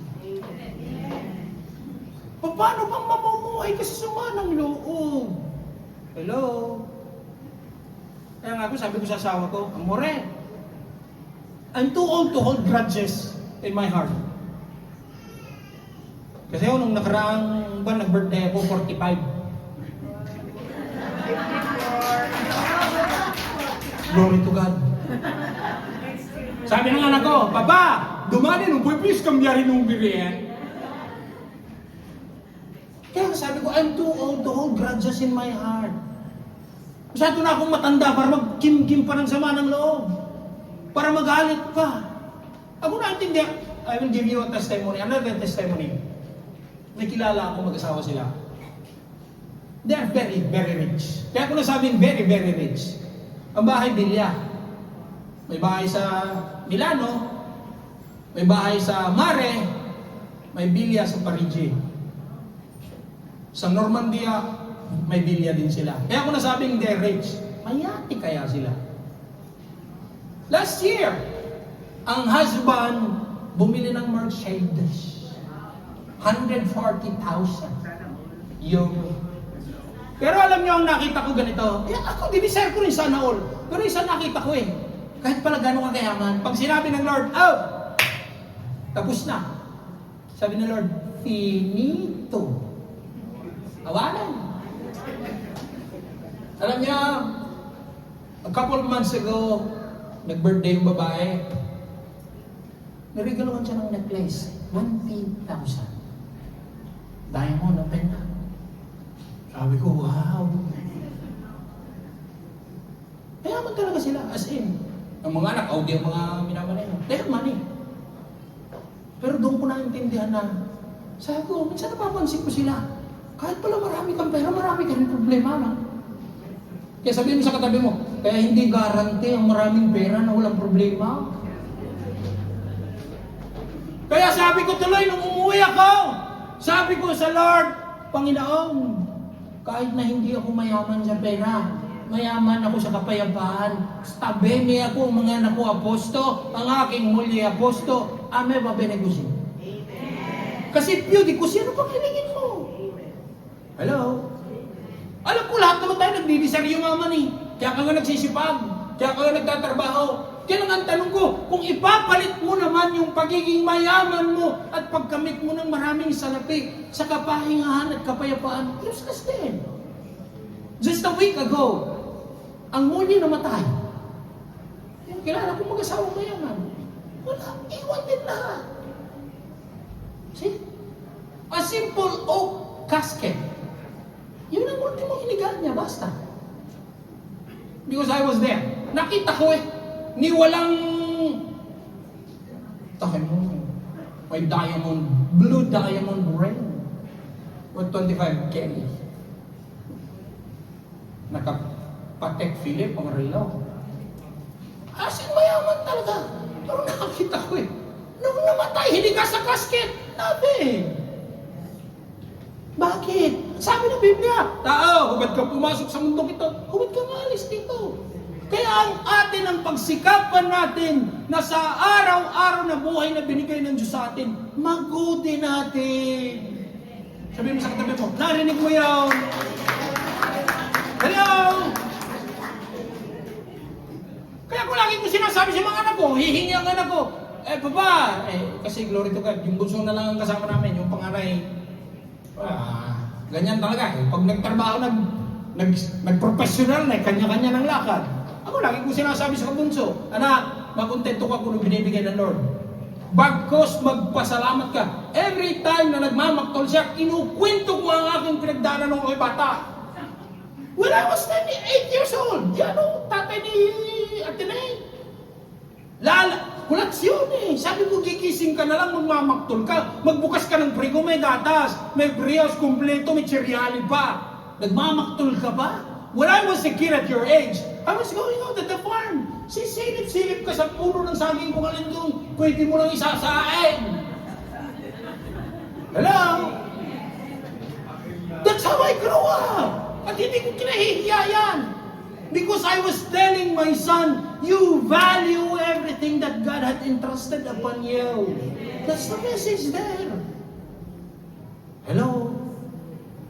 Paano bang mamumuhay ka sa sama ng loob? Hello? Kaya nga sabi ko sa asawa ko, Amore, I'm too old to hold grudges in my heart. Kasi nung nakaraang buwan, nag-birthday ako, 45. Glory to God. Sabi ng anak ko, Papa, dumani nung please kambiyarin nung biriyan. Kaya sabi ko, I'm too old to hold grudges in my heart. Masyado na akong matanda para mag-kim-kim pa ng sama ng loob. Para magalit pa. Ako naintindi. I will give you a testimony, another testimony. Nakilala ako, mag-asawa sila. They are very, very rich. Kaya ako nasabing very, very rich. Ang bahay, Bilya. May bahay sa Milano, may bahay sa Mare, may Bilya sa Parigi. Sa Normandia, may bilya din sila. Kaya ako nasabing they're rich. Mayati kaya sila. Last year, ang husband bumili ng Mercedes. 140,000 euro. Pero alam niyo, ang nakita ko ganito, ako, dinisare ko rin sana all. Pero isa nakita ko kahit pala gano'ng kagayaman, pag sinabi ng Lord, oh, tapos na. Sabi ng Lord, finito. Awalan. Alam niyo, a couple of months ago, nag-birthday yung babae. Narigaluhan siya ng necklace, 20,000. Diamond na pena. Sabi ko, wow. Mayaman talaga sila, as in. Ang mga anak, Audi ang mga minamaneho. They have money. Pero doon ko naintindihan na, sabi ko, minsan napapansin ko sila, kahit pala marami kang pera, marami ka rin problema, no? Kaya sabihin mo sa katabi mo, kaya hindi garante ang maraming pera na walang problema. Kaya sabi ko tuloy, nung umuwi ako, sabi ko sa Lord, Panginoon, kahit na hindi ako mayaman sa pera, mayaman ako sa kapayapaan. Tabi niya ako, mga anak ko aposto, ang aking muli aposto, ame ba benegusin? Kasi piyudi ko, sino pang hilingin mo? Hello? Alam ko lahat naman tayo nagdidisari yung maman Kaya ka nga nagsisipag, kaya ka nga nagtatrabaho. Kaya lang ang tanong ko, kung ipapalit mo naman yung pagiging mayaman mo at pagkamit mo ng maraming salapi sa kapahingahan at kapayapaan, useless din. Just a week ago, ang muli namatay. Yung kilala kong mag-asawang mayaman, wala, iwan din lahat. See? A simple oak casket. Yun ang ultimong hinigaan niya, basta. Because I was there. Nakita ko ni walang takin mo, may diamond, blue diamond ring with 25K. Nakapatek Philip ang relo. As in, mayaman talaga. Pero nakakita ko nung namatay, hindi ka sa casket. Nothing. Bakit? Sabi ng Biblia, tao, hubad ka pumasok sa mundong ito, hubad ka maalis dito. Kaya ang atin ang pagsikapan natin na sa araw-araw na buhay na binigay ng Diyos sa atin, magudi natin. Sabi mo sa katabi mo, narinig mo yun? Hello? Kaya ko lagi ko sinasabi sa mga anak ko, hihingi ang anak ko, papa, kasi glory to God, yung bunso na lang ang kasama namin, yung panganay, ganyan talaga. Pag nagtrabaho, nagprofessional na, kanya-kanya ng lakad. Ako lagi ko sinasabi sa kabunso, anak, makontento ka kung binibigay ng Lord. Bagkos magpasalamat ka. Every time na nagmamaktol siya, inukwento ko ang aking pinagdaanan ng ako'y bata. When I was 8 years old, yan o, tatay ni Atenay. Kulaksyon Sabi ko, gigising ka na lang, magmamaktol ka. Magbukas ka ng frigo, may gatas, may brioche kumpleto, may cereal pa. Nagmamaktol ka ba? When I was a kid at your age, I was going out at the farm. Sisilip-silip ka sa puno ng saging kung alin doon, pwede mo lang isasain. Hello? That's how I grew up. At hindi ko kinahihiya yan. Because I was telling my son, you value everything that God had entrusted upon you. That's the message there. Hello?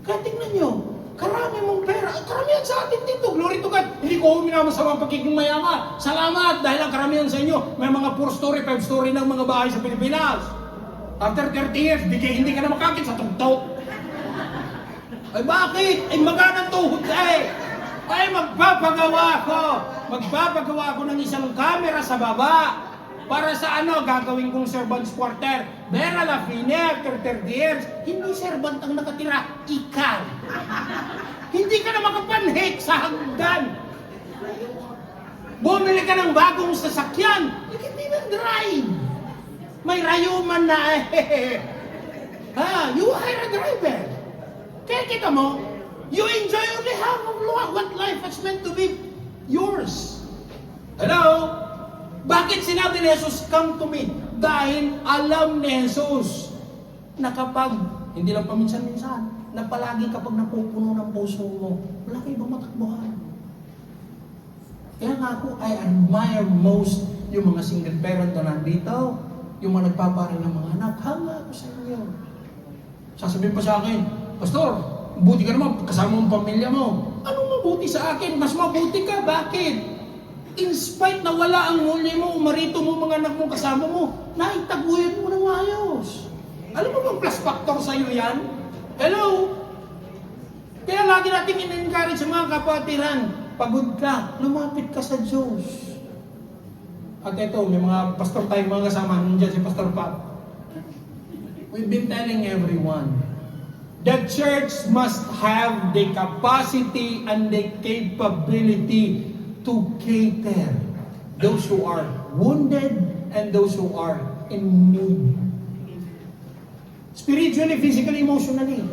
Kaya tingnan nyo, karami mong pera. Karamihan sa atin dito, glory to God. Hindi ko minamasama ang pagiging mayaman. Salamat dahil ang karamihan sa inyo, may mga 4 story, 5 story ng mga bahay sa Pilipinas. After 30 years, hindi ka na makakit sa tugtog. Ay bakit? Ay maganang tuhod Ay magpapagawa ko ng isang camera sa baba. Para sa gagawin kong servant's quarter. Vera la fine, after 30 years, hindi servant ang nakatira, ikaw. Hindi ka na makapanhik sa hagdan. Bumili ka ng bagong sasakyan, you can even drive. May rayuman na you hire a driver. Kaya kita mo, you enjoy only half of what life is meant to be yours. Hello? Bakit sinabi ni Jesus, come to me? Dahil alam ni Jesus na kapag, hindi lang paminsan-minsan, na palagi kapag napupuno ng puso mo, wala kayo ibang matakbuhan. Kaya nga ako, I admire most yung mga single parent na nandito, yung mga nagpaparal ng mga anak, hanga ako sa inyo. Sasabihin pa sa akin, Pastor, buti ka naman, kasama mo ang pamilya mo. Anong mabuti sa akin? Mas mabuti ka. Bakit? In spite na wala ang huli mo, marito mo, mga anak mo, kasama mo, naitaguyod mo ng ayos. Alam mo bang plus factor sa'yo yan? Hello? Kaya lagi natin in-encourage sa mga kapatiran, pagod ka, lumapit ka sa Diyos. At ito, may mga pastor tayong mga kasama, nandiyan si Pastor Pat. We've been telling everyone, the church must have the capacity and the capability to cater those who are wounded and those who are in need. Spiritually, physically, emotionally.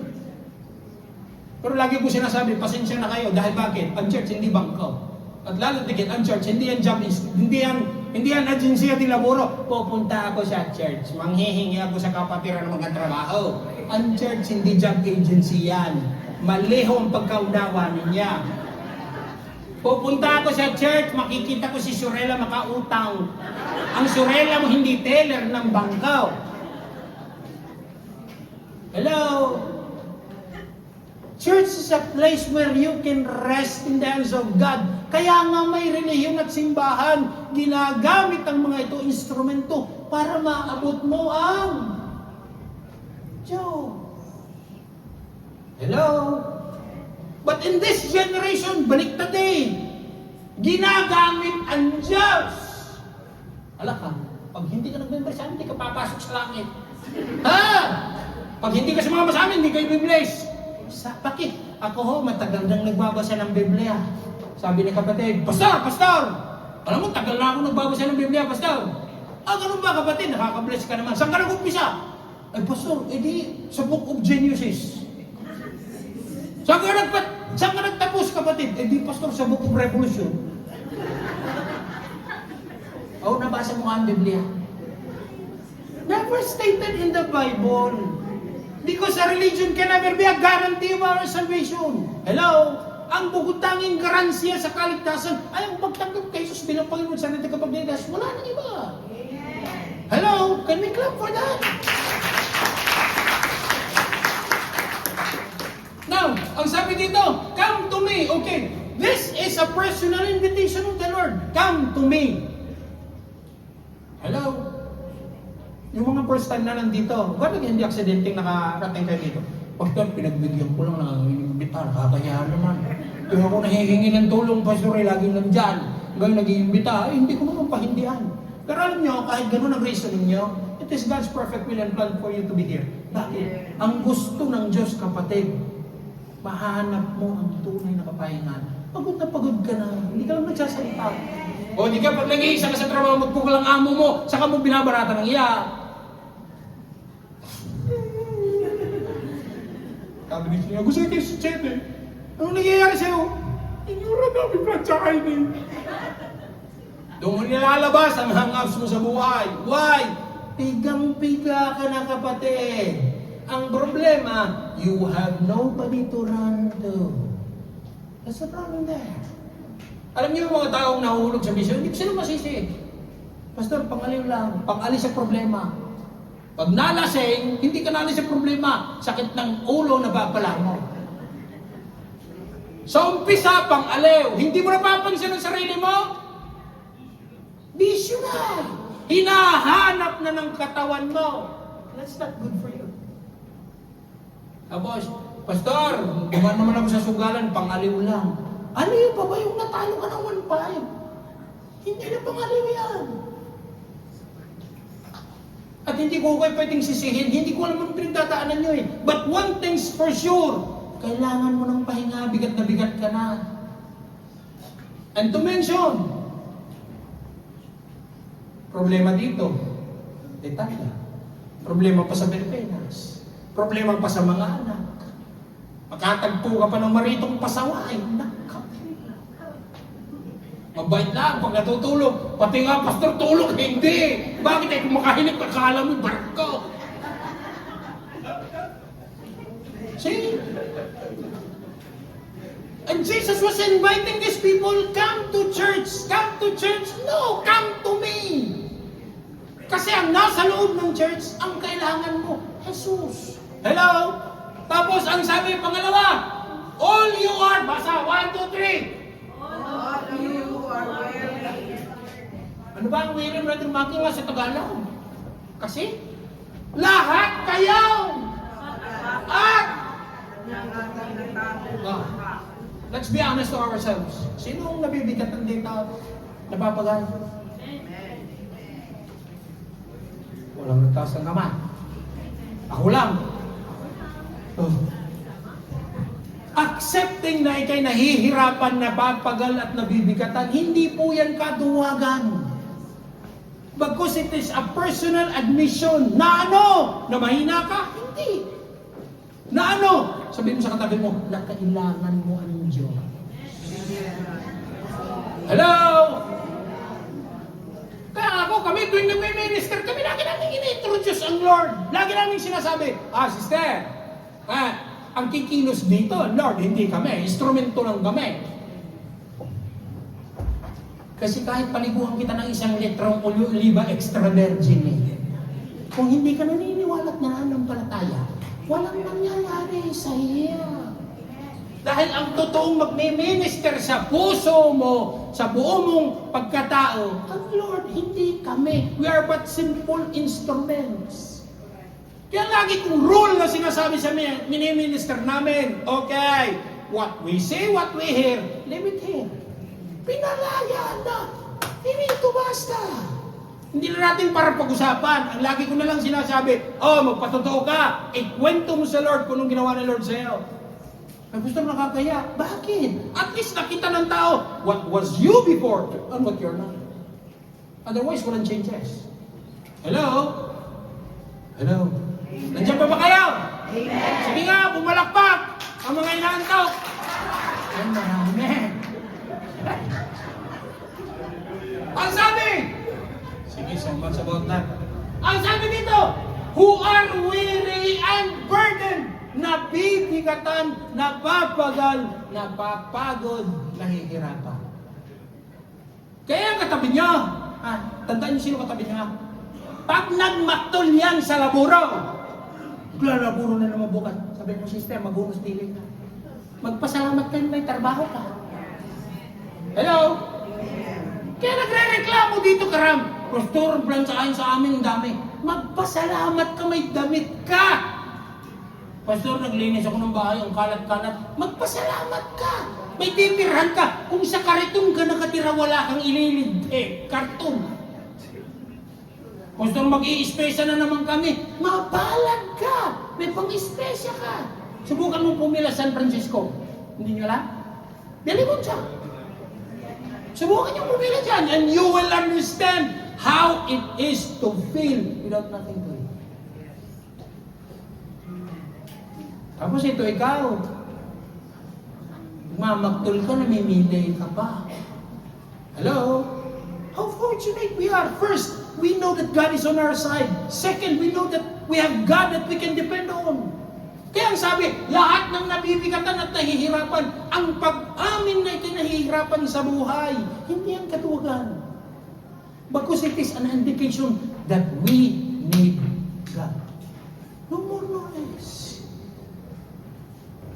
Pero lagi ko sinasabi, pasensya na kayo. Dahil bakit? Ang church hindi bangko. At lalo tigit, ang church hindi yan job, hindi yan agensiya di laboro. Pupunta ako sa church, manghihingi ako sa kapatiran ng mga trabaho. Ang church hindi job agency yan. Maliho ang pagkaunawa niya. Pupunta ako sa church, makikita ko si Surela makautang. Ang Surela mo hindi teller ng bangko. Hello? Church is a place where you can rest in the hands of God. Kaya nga may relihiyon at simbahan, ginagamit ang mga ito instrumento para maabot mo ang Diyos. Hello? But in this generation, baliktad eh. Ginagamit ang Diyos. Ala ka, pag hindi ka nag-member sa amin, hindi ka papasok sa langit. Ha? Pag hindi ka sumama sa amin, hindi kayo bibless. Bakit? Ako ho, matagal nang nagbabasa ng Biblia. Sabi ni kapatid, Pastor! Alam mo, tagal na ako nagbabasa ng Biblia, Pastor. Ganun ba kapatid? Nakaka-bless ka naman. Saan ka nag-umpisa? Ay, Pastor, edi sa Book of Genesis. Saan ka nagtapos kapatid? Edi, Pastor, sa Book of Revolution. Nabasa mo nga ang Biblia. Never stated in the Bible. Because a religion can never be a guarantee of our salvation. Hello? Ang bukod-tanging garansya sa kaligtasan ay ang pagtanggap kay Jesus bilang Panginoon sa ating kapagligtas. Wala nang iba. Hello? Can we clap for that? Now, ang sabi dito, come to me. Okay, this is a personal invitation of the Lord. Come to me. Hello? Yung mga first time na nandito, bakit hindi aksidenteng nakarating kayo dito? Pastor, pinagbigyan ko lang nag-iimbita, nakakaya naman. Kaya ako nahihingi ng tulong, Pastor, laging nandyan. Ngayon nag-iimbita, hindi ko naman pahindihan. Pero alam nyo, kahit gano'n ang reasoning nyo, it is God's perfect will and plan for you to be here. Bakit? Ang gusto ng Diyos, kapatid, mahanap mo ang tunay na kapahingan. Pagod na pagod ka na, hindi ka lang nagsasalita. O di ka, pag nag-iisa ka sa trabaho, magpukal ang amo mo, saka mo binabarata ng iya. Sabi niya, gusto kayo si Chete. Anong nangyayari sa'yo? Inyura namin plancha kayo din. Doon mo nilalabas ang hang-ups mo sa buhay. Why? Pigang-piga ka na kapatid. Ang problema, you have nobody to run to. That's the problem there. Alam niyo yung mga taong nahulog sa misyon, hindi ko sila masisi. Pastor, pangaliw lang, pangalis sa problema. Pag nalasing, hindi ka nalis sa problema. Sakit ng ulo na babala mo. Sa umpisa, pang-aliw. Hindi mo napapansin ang sarili mo? Bisyo na. Hinahanap na ng katawan mo. That's not good for you. Tapos, Pastor, duman naman ako sa sugalan, pang-aliw lang. Aliw pa ba yung natalo ka ng 1.5? Hindi na pang-aliw yan. At hindi ko kayo pwedeng sisihin, hindi ko alam ang pinagdadaanan nyo eh. But one thing's for sure, kailangan mo ng pahinga, bigat na bigat ka na. And to mention, problema dito, detalla. Problema pa sa Pilipinas. Problema pa sa mga anak. Makatagpo ka pa ng maritong pasaway. Naka. Mabait lang pag natutulog. Pati nga, Pastor, tulog. Hindi. Bakit eh? Kung makahilig, akala mo, barko. See? And Jesus was inviting these people, come to church. Come to church. No, come to me. Kasi ang nasa loob ng church, ang kailangan mo, Jesus. Hello? Tapos ang sabi pangalawa, all you are, basa, 1, 2, 3. All you are weary. Ano ba ang weary, Brother Maki, nga sa Tagalog? Kasi, lahat kayo at let's be honest to ourselves. Sino ang nabibigatan dito napapagal? Walang nagtaas ng kamay. Ako lang. Oh. Accepting na ikay nahihirapan, napapagal at nabibigatan, hindi po yan kaduwagan. Bagkus it is a personal admission na ano? Na mahina ka? Hindi. Na ano? Sabihin mo sa katabi mo, na kailangan mo ang Diyos. Hello? Kaya ako, kami tuwing nagme-minister, kami lagi namin in-introduce ang Lord. Lagi namin sinasabi, sister, ang kikilos dito, Lord, hindi kami. Instrumento lang kami. Kasi kahit paliguan kita ng 1 litrong oliva extra virgin kung hindi ka naniniwala at nananampalataya, walang nangyayari sa iyo. Dahil ang totoong magme-minister sa puso mo, sa buo mong pagkatao, ang Lord, hindi kami. We are but simple instruments. Kaya lagi kong rule na sinasabi sa mini-minister namin, okay, what we say, what we hear, leave it here. Pinalayaan na. Hindi ito basta. Hindi na natin para pag-usapan. Ang lagi ko na lang sinasabi, magpatotoo ka. Ikwento mo sa Lord kung anong ginawa ng Lord sa iyo. Ay, gusto mo nakakaya. Bakit? At least nakita ng tao what was you before and what you're not. Otherwise, walang changes. Hello? Hello? Nandiyan pa ba kayo? Amen. Sige nga, bumalakpak ang mga inaantok. Yan marami. Ang sabi, sige, so much about that. Ang sabi dito, who are weary and burdened, nabibigatan, napapagal, napapagod, nahihirapan. Kaya ang katabi niyo, tandaan niyo sino katabi niyo. Pag nagmaktol yan sa laburo, laburo na naman bukas. Sabi mo, sister, magunos dili ka. Magpasalamat ka, may trabaho ka. Hello? Kaya nagre-reklamo dito, karam. Pastor, plan sa amin ang dami. Magpasalamat ka, may damit ka. Pastor, naglinis ako ng bahay, ang kalat-kalat. Magpasalamat ka. May titirhan ka. Kung sa kariton ka nakatira, wala kang ililid. Karton. Pastor, mag-i-espesya na naman kami. Mabalag ka. May pang-espesya ka. Subukan mo pumila San Francisco. Hindi nyo lang? Dali mo siya. Subukan nyo pumila dyan and you will understand how it is to feel without nothing to eat. Tapos ito ikaw. Mamagtol ka, namimili ka pa. Hello? How fortunate we are. First, we know that God is on our side. Second, we know that we have God that we can depend on. Kaya ang sabi, lahat ng nabibigatan at nahihirapan, ang pag-amin na ikinahihirapan sa buhay, hindi ang katuwagan. Because it is an indication that we need God. No more, no less.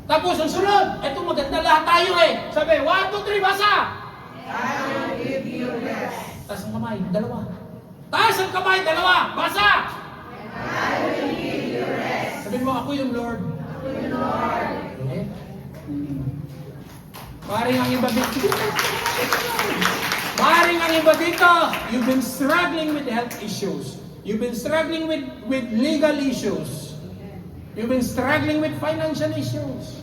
Tapos ang sunod, ito maganda lahat tayo Sabi, 1, 2, 3, basa! I will give you rest. Taas ang kamay, dalawa. Taas ang kamay, dalawa, basa! I will give you rest. Sabihin mo, ako yung Lord. Ako yung Lord. Okay? Maring ang iba dito. Maring ang iba dito, you've been struggling with health issues. You've been struggling with legal issues. You've been struggling with financial issues.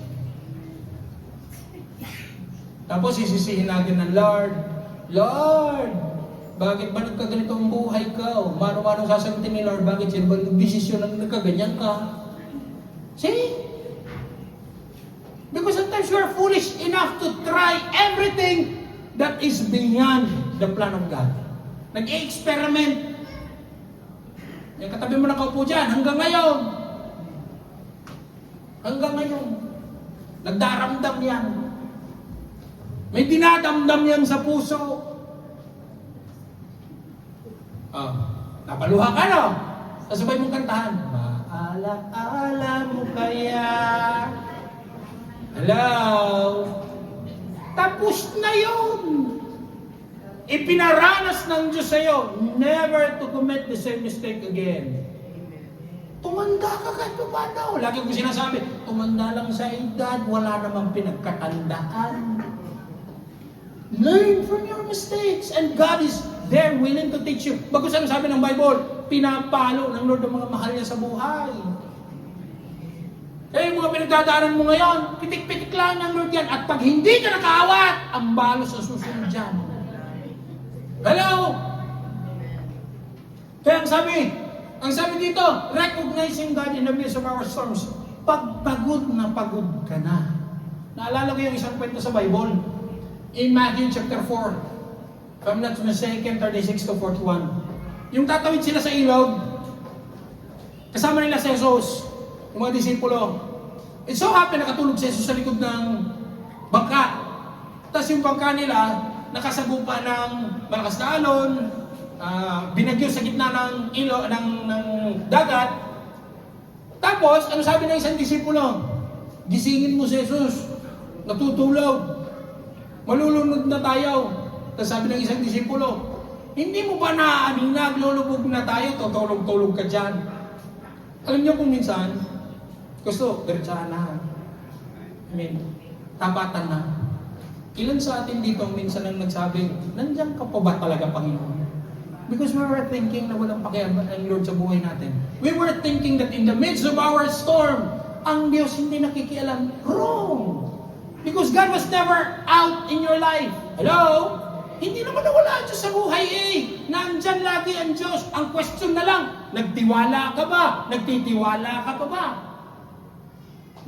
Tapos isisihin natin ng Lord, Lord, bakit ba nagkaganito ang buhay ko? Mano-mano sasagutin ni Lord, bakit sino ba nagdesisyon na nagkaganyan ka? See? Because sometimes you are foolish enough to try everything that is beyond the plan of God. Nag-i-experiment. Yung katabi mo nakaupo dyan, hanggang ngayon. Hanggang ngayon. Nagdaramdam yan. May dinadamdam yan sa puso. Napaluha ka, no? Kasabay mong kantahan. Maala-ala mo kaya Hello? Tapos na yun. Ipinaranas ng Diyos sa'yo, never to commit the same mistake again. Tumanda ka kahit pa daw. Lagi ko sinasabi, tumanda lang sa edad, wala namang pinagkatandaan. Learn from your mistakes and God is there willing to teach you. Bagus ang sabi ng Bible, pinapalo ng Lord ang mga mahal niya sa buhay. Eh, mga pinagdadaanan mo ngayon, pitik-pitik lang ng Lord yan. At pag hindi ka nakaawat, ang balos sa susunod dyan. Hello? Kaya ang sabi dito, recognizing God in the midst of our storms. Pag pagod na pagod ka na. Naalala ko yung isang kwento sa Bible. In Matthew chapter 4, if I'm not mistaken, 36 to 41. Yung tatawid sila sa ilog, kasama nila si Jesus, yung mga disipulo. It so happen, nakatulog si Jesus sa likod ng bangka. Tapos yung bangka nila, nakasagupa ng malakas na alon, binagyo sa gitna ng dagat. Tapos, ano sabi ng isang disipulo? Gisingin mo si Jesus, natutulog. Malulunod na tayo. Tapos sabi ng isang disipulo, hindi mo ba naaaning naglulubog na tayo, tutulog-tulog ka dyan? Alam niyo kung minsan, gusto, diretsahan na. Tapatan na. Ilan sa atin dito minsan ang nagsabing, nandiyan ka pa ba talaga, Panginoon? Because we were thinking na walang pakialam ang Lord sa buhay natin. We were thinking that in the midst of our storm, ang Diyos hindi nakikialam. Wrong! Because God was never out in your life. Hello? Hindi naman nawala ang Diyos sa buhay eh. Nandyan lagi ang Diyos. Ang question na lang, nagtiwala ka ba? Nagtitiwala ka pa ba?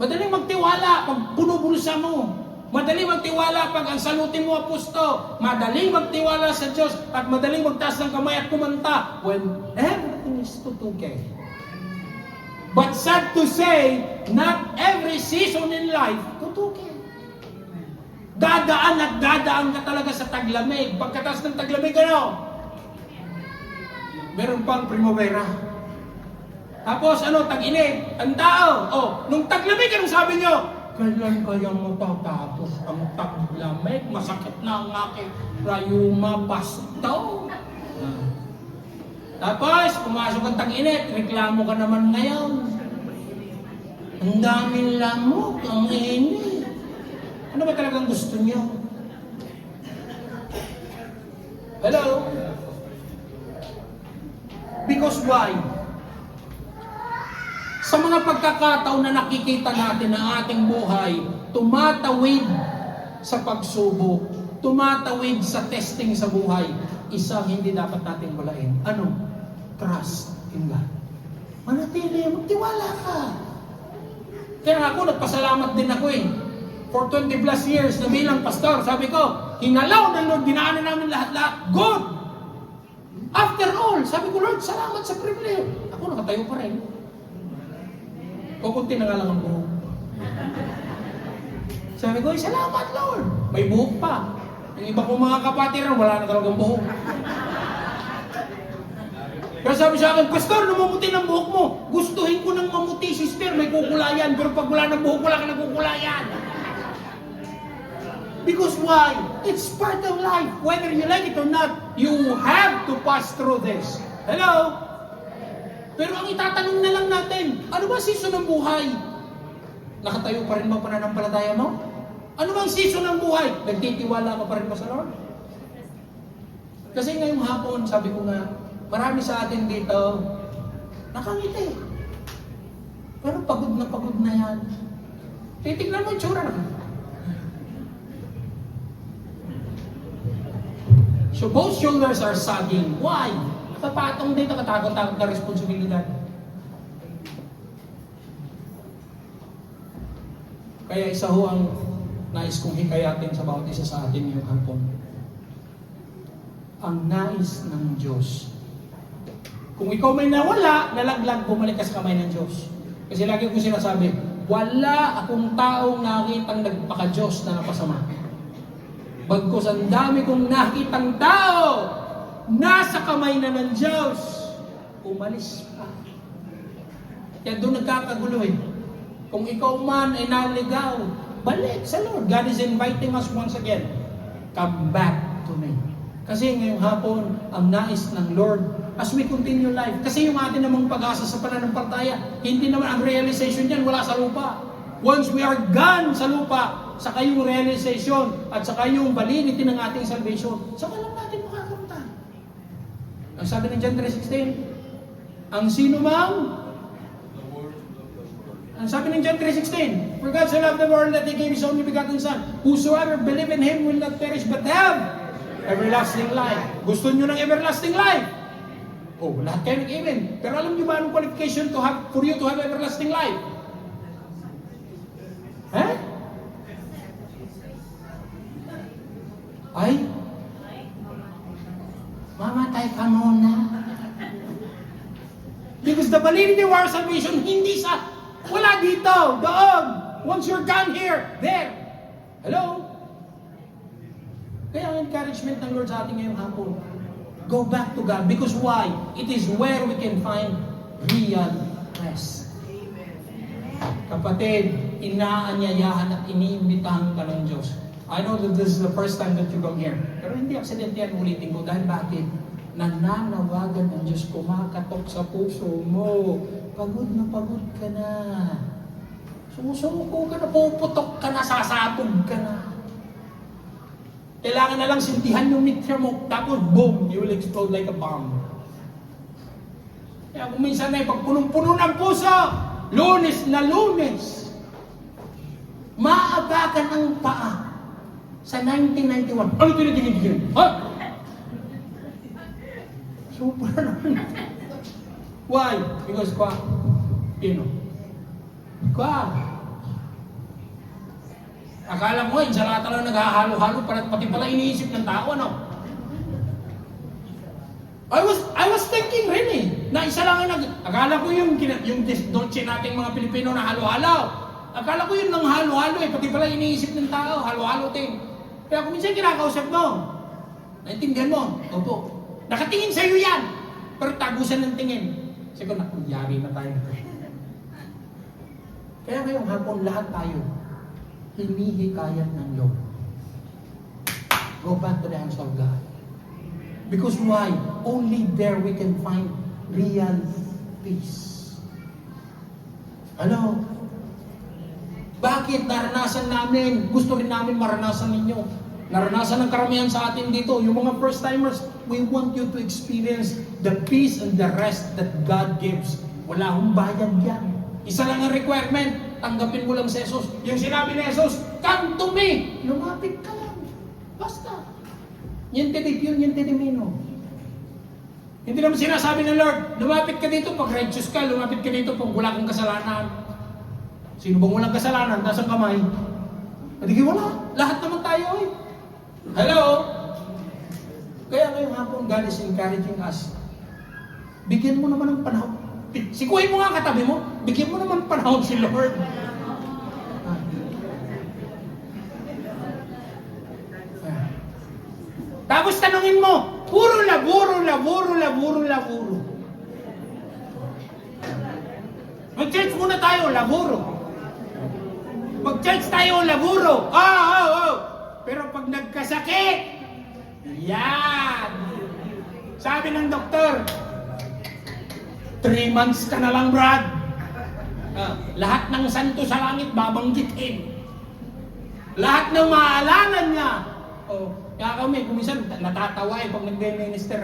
Madaling magtiwala pag puno-bulsa mo. Madaling magtiwala pag ang salutin mo apusto. Madaling magtiwala sa Diyos at madaling magtaas ng kamay at kumanta when everything is tutuke. But sad to say, not every season in life tutuke. Dadaan at dadaan ka talaga sa taglamig. Pagkatapos ng taglamig, ano? Meron pang primavera. Tapos, tag-init. Ang tao. Nung taglamig, anong sabi nyo? Kailan kayang matatapos ang taglamig? Masakit na ang aking rayuma pasto. Tapos, pumasok ang tag-init. Reklamo ka naman ngayon. Ang daming lamok, ang init. Ano ba talagang gusto niyo? Hello? Because why? Sa mga pagkakataon na nakikita natin na ating buhay, tumatawid sa pagsubok, tumatawid sa testing sa buhay, isang hindi dapat natin walain. Ano? Trust in God. Manatili, magtiwala ka. Kaya ako, nagpasalamat din ako eh. For 20 plus years na bilang pastor, sabi ko, hinalaw ng Lord, dinaanan namin lahat-lahat. Good! After all, sabi ko, Lord, salamat sa privilege. Ako nakatayo pa rin. Kukunti na nga lang ang buhok. Sabi ko, salamat Lord. May buhok pa. Yung iba kong mga kapatiran, wala na talagang buhok. Pero sabi sa akin, Pastor, namamuti ng buhok mo. Gustuhin ko ng mamuti, sister, may kukulayan. Pero pag wala ng buhok, wala ka ng kukulayan. Because why? It's part of life. Whether you like it or not, you have to pass through this. Hello? Pero ang itatanong na lang natin, ano ba season ng buhay? Nakatayo pa rin ba pananampalataya mo? Ano bang season ng buhay? Nagtitiwala ka pa rin ba sa Lord? Kasi ngayong hapon, sabi ko nga, marami sa atin dito, nakangiti. Pero pagod na yan. Titignan mo yung tsura na. So both shoulders are sagging. Why? Kapatong dito, katakot-takot na responsibilidad. Kaya isa ho ang nais kong hikayatin sa bawat isa sa atin ngayong hapon. Ang nais ng Diyos. Kung ikaw may nawala, nalaglag, bumalik ka sa kamay ng Diyos. Kasi lagi ko sinasabi, wala akong taong nakitang nagpaka-Diyos na napasama. Bagkus ang dami kong nakitang tao, nasa kamay na ng Diyos, umalis pa. Kaya doon nagkakagulo eh. Kung ikaw man ay naligaw, balik sa Lord. God is inviting us once again. Come back to me. Kasi ngayong hapon, ang nais ng Lord, as we continue life, kasi yung atin namang pag-asa sa pananampalataya, hindi naman ang realization niyan wala sa lupa. Once we are gone sa lupa, saka yung realization at saka yung validity ng ating salvation, saka lang natin makakamta. Ang sabi ng John 3:16, ang sino mang, ang sabi ng John 3:16, for God so loved the world that He gave His only begotten Son, whosoever believe in Him will not perish but have everlasting life. Gusto nyo ng everlasting life? Oh, lahat kayo nag-amen. Pero alam nyo ba anong qualification for you to have everlasting life? Eh? Ay? Mamatay ka muna. Because the validity of our salvation, hindi sa, wala dito, doon. Once you're gone here, there. Hello? Kaya ang encouragement ng Lord sa ating ngayong hapon, go back to God. Because why? It is where we can find real rest. Kapatid, inaanyayahan at iniimbitahan ka ng Diyos. I know that this is the first time that you come here. Pero hindi accident yan, ulitin ko. Dahil bakit? Nananawagan ng Diyos, kumakatok sa puso mo. Pagod ka na. Sumusuko ka na, puputok ka na, sasabog ka na. Kailangan na lang sintihan yung mixer mo, tapos boom, you will explode like a bomb. Kaya kung minsan na pag punong-puno ng puso, Lunes na Lunes, maabakan ang paa sa 1991. Ano tinitingin? Ha? Super naman. Why? Because akala mo, insalata lang naghahalo-halo, pati pala iniisip ng tao, ano? I was thinking really, na isa lang ang akala ko yung dolce nating mga Pilipino na halo-halo. Akala ko yun ng halo-halo pati pala iniisip ng tao, halo-halo din. Kaya kung minsan kinakausap mo, naintindihan mo, opo, nakatingin sa'yo yan, pero tagusan ng tingin. Sige na, yari na tayo. Kaya ngayong hapon, lahat tayo, hinihikayat ng Lord. Go back to the hands of God. Because why? Only there we can find real peace. Ano? Bakit naranasan namin? Gusto rin namin maranasan ninyo. Naranasan ng karamihan sa atin dito. Yung mga first-timers, we want you to experience the peace and the rest that God gives. Wala akong bayad yan. Isa lang ang requirement, tanggapin mo lang si Jesus. Yung sinabi ni Jesus, come to me! Lumapit ka lang. Basta. Niente di più, niente di meno. Hindi naman sinasabi ng Lord, lumapit ka dito pag righteous ka, lumapit ka dito pag wala kang kasalanan. Sino bang walang kasalanan? Nasang kamay? Hindi wala. Lahat naman tayo eh. Hello? Kaya ngayong hapon, God is encouraging us. Bigyan mo naman ng panahon. Sikuhin mo nga katabi mo, bigyan mo naman panahon si Lord. Tapos tanungin mo, puro laburo. Mag-church muna tayo, laburo. Mag-church tayo, laburo. Pero pag nagkasakit, yan. Sabi ng doktor, 3 months ka na lang, Brad. Lahat ng santo sa langit babanggitin. Lahat ng maalanan niya. Kaya kami, kumisan, natatawa pag nagbe-minister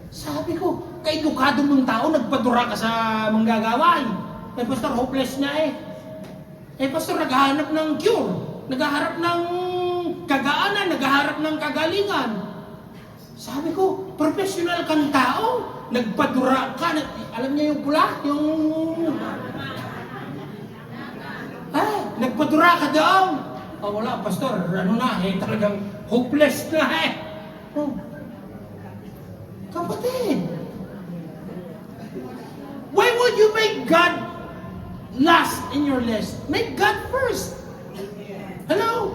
Sabi ko, ka-edukado mong tao, nagpadura ka sa manggagawa Pastor, hopeless niya Pastor, naghahanap ng cure. Naghaharap ng kagaanan, naghaharap ng kagalingan. Sabi ko, professional kang tao, nagpadura ka. Alam niya yung pula? Nagpadura ka daw. Wala, Pastor, talagang hopeless na Kapatid, why would you make God last in your list? Make God first. Hello?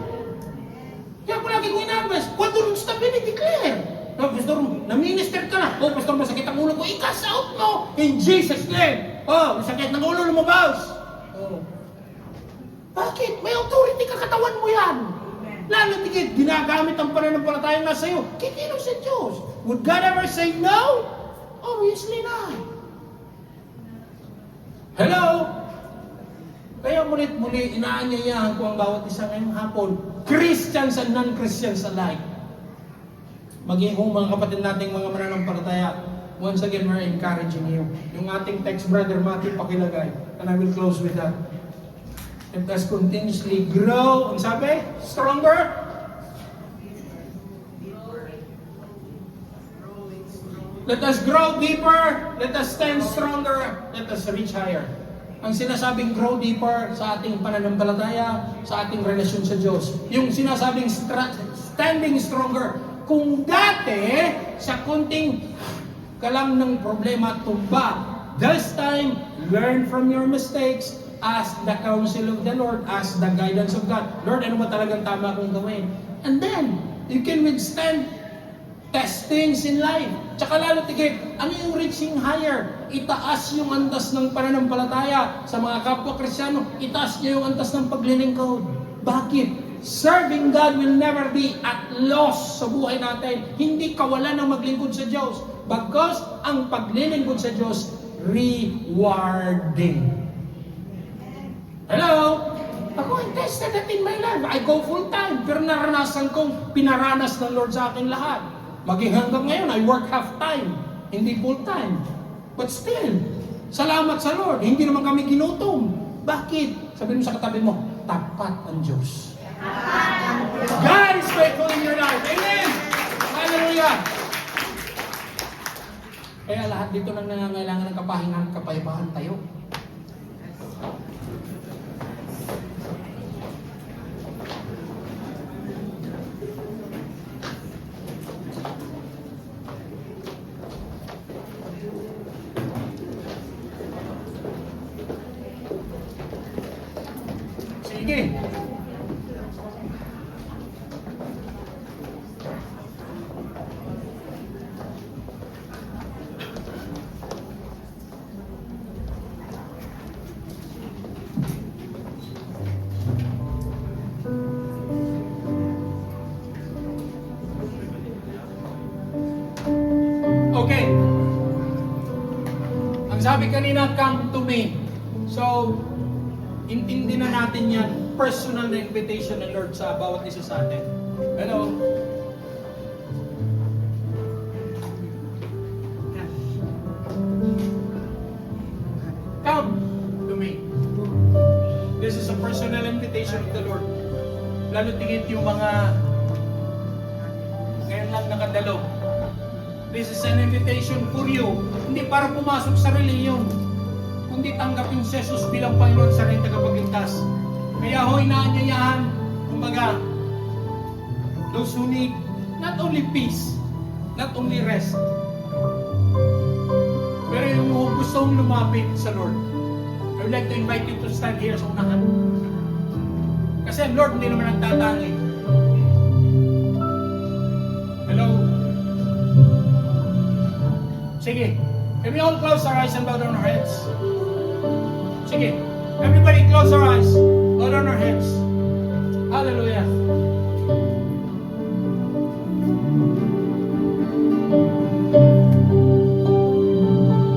Kaya ko lagi ko inabas, quando non sta bene, declare. Pastor, na-minister ka na. Pastor, masakit ang ulo ko. I-cast out mo in Jesus' name. Masakit ng ulo, lumabas. Bakit? May authority ka, katawan mo yan. Lalo tigit, ginagamit ang pananampalataya na sa'yo. Kikilos sa Diyos. Would God ever say no? Obviously not. Hello? Kaya mulit-muli, inaanyayahan ko ang bawat isa ngayong hapon. Christians and non-Christians alike. Maging kung mga kapatid nating mga mananampalataya, once again, we're encouraging you. Yung ating text, Brother Matthew, pakilagay. And I will close with that. Let us continuously grow. Ang sabi? Stronger? Let us grow deeper. Let us stand stronger. Let us reach higher. Ang sinasabing grow deeper sa ating pananampalataya, sa ating relasyon sa Diyos. Yung sinasabing standing stronger. Kung dati, sa kunting kalam ng problema, tumba. This time, learn from your mistakes. Ask the counsel of the Lord. Ask the guidance of God. Lord, ano ba talagang tama kong gawin? And then, you can withstand testings in life. Tsaka lalo tigit, ano yung reaching higher? Itaas yung antas ng pananampalataya sa mga kapwa Kristyano. Itaas niyo yung antas ng paglilingkod. Bakit? Serving God will never be at loss sa buhay natin. Hindi kawalan ng maglingkod sa Diyos. Bagkus ang paglilingkod sa Diyos, rewarding. Hello? Ako, I tested that in my life. I go full time. Pero naranasan kong pinaranas ng Lord sa akin lahat. Maging hanggang ngayon, I work half time. Hindi full time. But still, salamat sa Lord. Hindi naman kami ginutom. Bakit? Sabihin mo sa katabi mo, tapat ang Diyos. God is faithful in your life. Amen! Hallelujah! Kaya lahat dito nang nangangailangan ng kapahingan at kapayapaan tayo. Sige. Okay. Ang sabi kanina, come to me. So, intindi na natin yan. Personal na invitation ng Lord sa bawat isa sa atin. Hello? Come to me. This is a personal invitation of the Lord. Lalo tingit yung mga ngayon lang nakadalo. This is an invitation for you. Hindi para pumasok sa reliyon, kundi tanggapin si Jesus bilang Panginoon sa rin tagapagligtas. Kaya ho'y inaanyayahan, kumbaga, those who need not only peace, not only rest, pero yung gustong lumapit sa Lord. I would like to invite you to stand here sa unahan. Kasi ang Lord hindi naman nagtatangi. Hello? Sige. Can we all close our eyes and bow down our heads? Sige. Everybody close our eyes. Bow down our heads. Hallelujah.